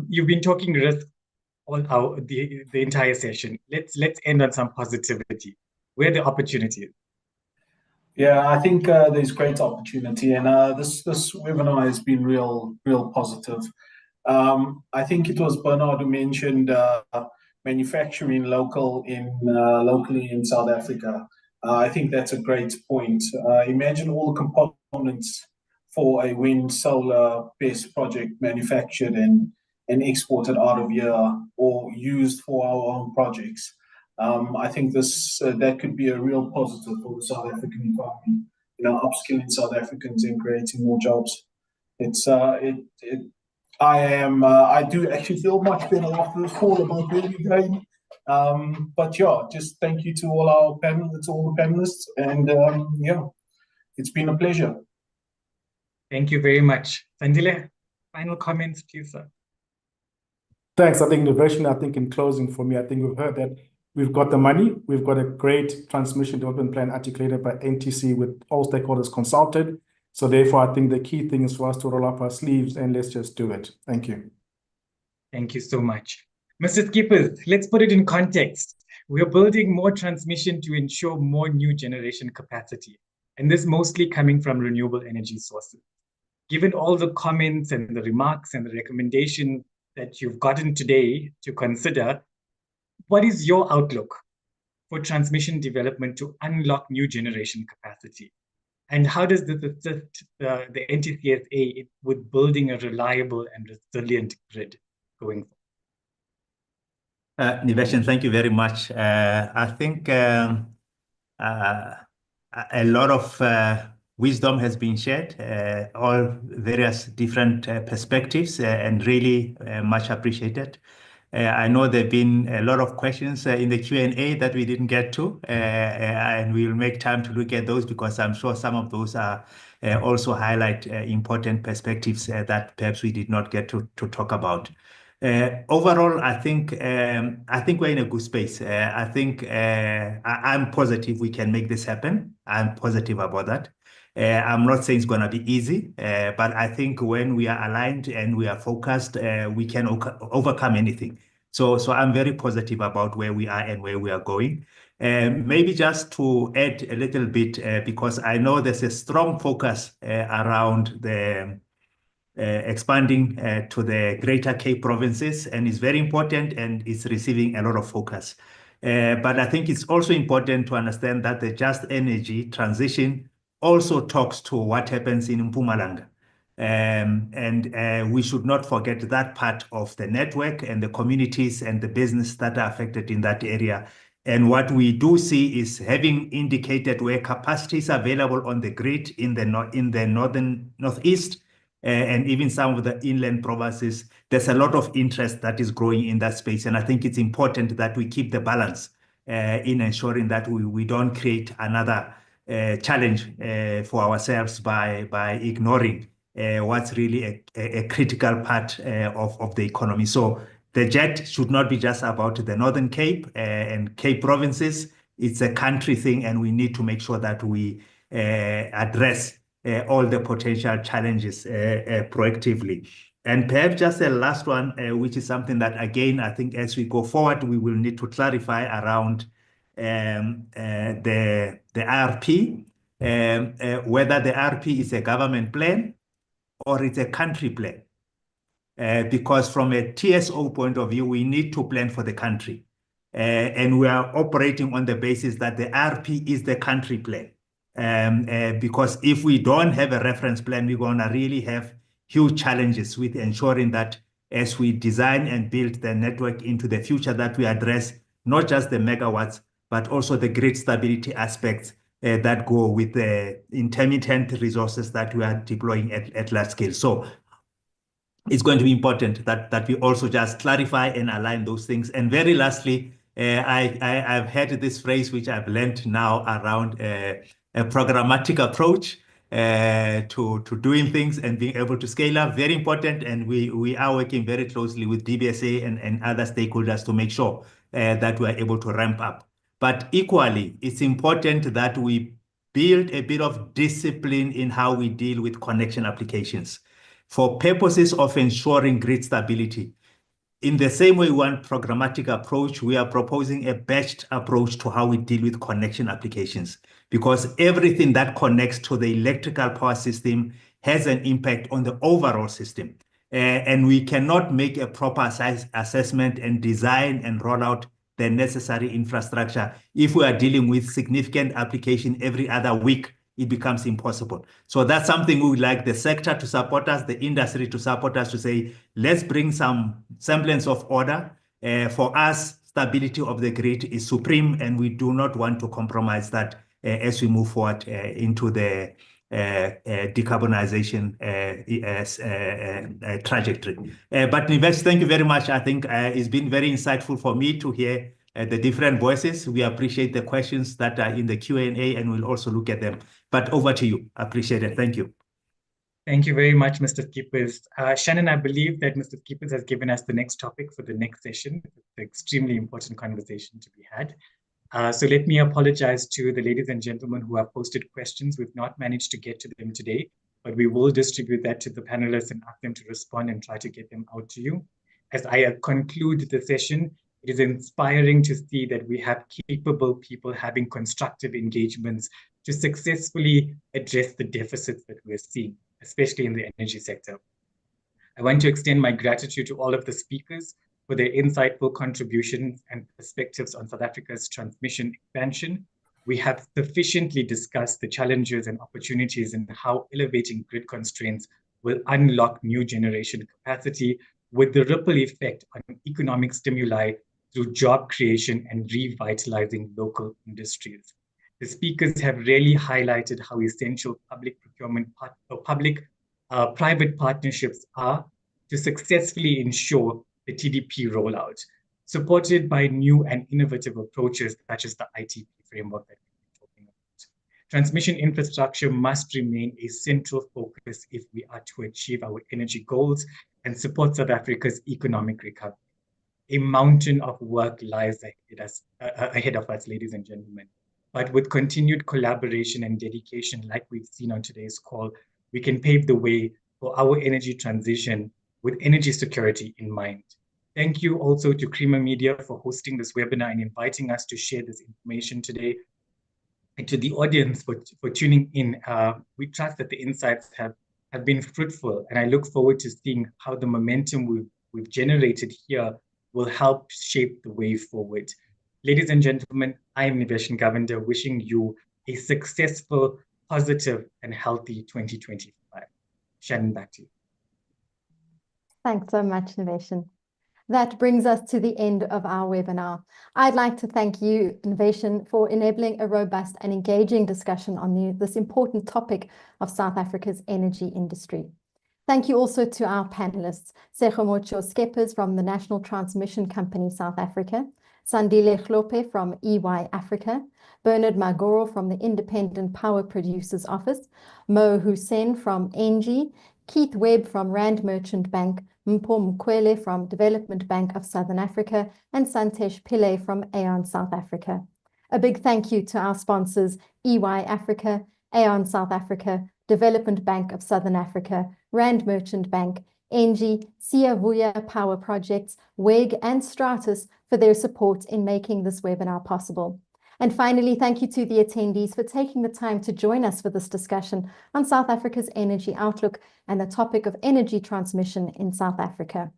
you've been talking risk all the entire session. Let's end on some positivity. Where are the opportunities? Yeah, I think there's great opportunity, and this webinar has been real positive. I think it was Bernard who mentioned manufacturing locally in South Africa. I think that's a great point. Imagine all the components for a wind solar BESS project manufactured and exported out of here or used for our own projects. I think that could be a real positive for the South African economy. Upskilling South Africans and creating more jobs. I do actually feel much better after this call about where we're going. But yeah, just thank you to all the panelists, and it's been a pleasure. Thank you very much. Sandile, final comments, please, sir. Thanks. I think in closing for me, I think we've heard that we've got the money, we've got a great transmission development plan articulated by NTC with all stakeholders consulted. So therefore, I think the key thing is for us to roll up our sleeves and let's just do it. Thank you. Thank you so much. Mr. Skippers, let's put it in context. We are building more transmission to ensure more new generation capacity, and this mostly coming from renewable energy sources. Given all the comments and the remarks and the recommendation that you've gotten today to consider, what is your outlook for transmission development to unlock new generation capacity? And how does this assist the NTCSA with building a reliable and resilient grid going forward? Niveshan, thank you very much. I think a lot of wisdom has been shared, all various different perspectives, and really much appreciated. I know there have been a lot of questions in the Q&A that we didn't get to, and we'll make time to look at those because I'm sure some of those are also highlight important perspectives that perhaps we did not get to talk about. Overall, I think we're in a good space. I think I'm positive we can make this happen. I'm positive about that. I'm not saying it's going to be easy, but I think when we are aligned and we are focused, we can overcome anything. So I'm very positive about where we are and where we are going. Maybe just to add a little bit, because I know there's a strong focus around the expanding to the Greater Cape provinces, and it's very important and it's receiving a lot of focus. But I think it's also important to understand that the just energy transition also talks to what happens in Mpumalanga. And we should not forget that part of the network and the communities and the business that are affected in that area. And what we do see is having indicated where capacity is available on the grid in the northeast, and even some of the inland provinces, there's a lot of interest that is growing in that space. And I think it's important that we keep the balance in ensuring that we don't create another challenge for ourselves by ignoring what's really a critical part of the economy. So the JET should not be just about the Northern Cape and Cape provinces. It's a country thing, and we need to make sure that we address all the potential challenges proactively. And perhaps just a last one, which is something that, again, I think as we go forward, we will need to clarify around the IRP, whether the IRP is a government plan or it's a country plan. Because from a TSO point of view, we need to plan for the country. And we are operating on the basis that the IRP is the country plan. Because if we don't have a reference plan, we're going to really have huge challenges with ensuring that as we design and build the network into the future, that we address not just the megawatts, but also the grid stability aspects that go with the intermittent resources that we are deploying at large scale. So it's going to be important that we also just clarify and align those things. And very lastly, I've heard this phrase, which I've learned now around a programmatic approach to doing things and being able to scale up. Very important. And we are working very closely with DBSA and other stakeholders to make sure that we are able to ramp up. But equally, it's important that we build a bit of discipline in how we deal with connection applications for purposes of ensuring grid stability. In the same way we want programmatic approach, we are proposing a batched approach to how we deal with connection applications, because everything that connects to the electrical power system has an impact on the overall system. and we cannot make a proper assessment and design and roll out the necessary infrastructure. If we are dealing with significant application every other week, it becomes impossible. So that's something we would like the sector to support us, the industry to support us, to say, let's bring some semblance of order. For us, stability of the grid is supreme, and we do not want to compromise that as we move forward into the decarbonization trajectory. But Nivesh, thank you very much. I think it's been very insightful for me to hear the different voices. We appreciate the questions that are in the Q&A, and we'll also look at them. But over to you. Appreciate it. Thank you. Thank you very much, Mr. Skeepers. Shannon, I believe that Mr. Skeepers has given us the next topic for the next session. It's an extremely important conversation to be had. So let me apologize to the ladies and gentlemen who have posted questions. We've not managed to get to them today, but we will distribute that to the panelists and ask them to respond and try to get them out to you. As I conclude the session, it is inspiring to see that we have capable people having constructive engagements to successfully address the deficits that we're seeing, especially in the energy sector. I want to extend my gratitude to all of the speakers for their insightful contributions and perspectives on South Africa's transmission expansion. We have sufficiently discussed the challenges and opportunities and how elevating grid constraints will unlock new generation capacity with the ripple effect on economic stimuli through job creation and revitalizing local industries. The speakers have really highlighted how essential public procurement private partnerships are to successfully ensure the TDP rollout, supported by new and innovative approaches such as the ITP framework that we've been talking about. Transmission infrastructure must remain a central focus if we are to achieve our energy goals and support South Africa's economic recovery. A mountain of work lies ahead of us, ladies and gentlemen. But with continued collaboration and dedication, like we've seen on today's call, we can pave the way for our energy transition with energy security in mind. Thank you also to Creamer Media for hosting this webinar and inviting us to share this information today. And to the audience for tuning in, we trust that the insights have been fruitful, and I look forward to seeing how the momentum we've generated here will help shape the way forward. Ladies and gentlemen, I am Nivesh Govender, wishing you a successful, positive, and healthy 2025. Shannon, back to you. Thanks so much, Nivesh. That brings us to the end of our webinar. I'd like to thank you, Nivesh, for enabling a robust and engaging discussion on this important topic of South Africa's energy industry. Thank you also to our panelists, Sekgomotsho Skeepers from the National Transmission Company South Africa, Sandile Hlophe from EY Africa, Bernard Magoro from the Independent Power Producers Office, Mo Hussein from ENGIE, Keith Webb from Rand Merchant Bank, Mpho Mkwele from Development Bank of Southern Africa, and Santesh Pillay from Aeon South Africa. A big thank you to our sponsors, EY Africa, Aeon South Africa, Development Bank of Southern Africa, Rand Merchant Bank, ENGIE, Siyavuya Power Projects, WEG, and Stratus for their support in making this webinar possible. And finally, thank you to the attendees for taking the time to join us for this discussion on South Africa's energy outlook and the topic of energy transmission in South Africa.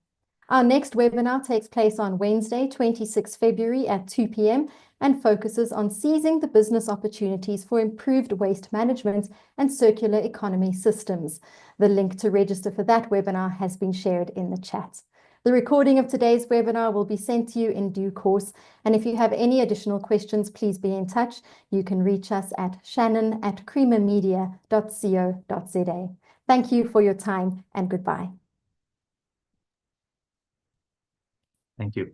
Our next webinar takes place on Wednesday, 26 February at 2 p.m. and focuses on seizing the business opportunities for improved waste management and circular economy systems. The link to register for that webinar has been shared in the chat. The recording of today's webinar will be sent to you in due course. And if you have any additional questions, please be in touch. You can reach us at shannon@creamermedia.co.za. Thank you for your time and goodbye. Thank you.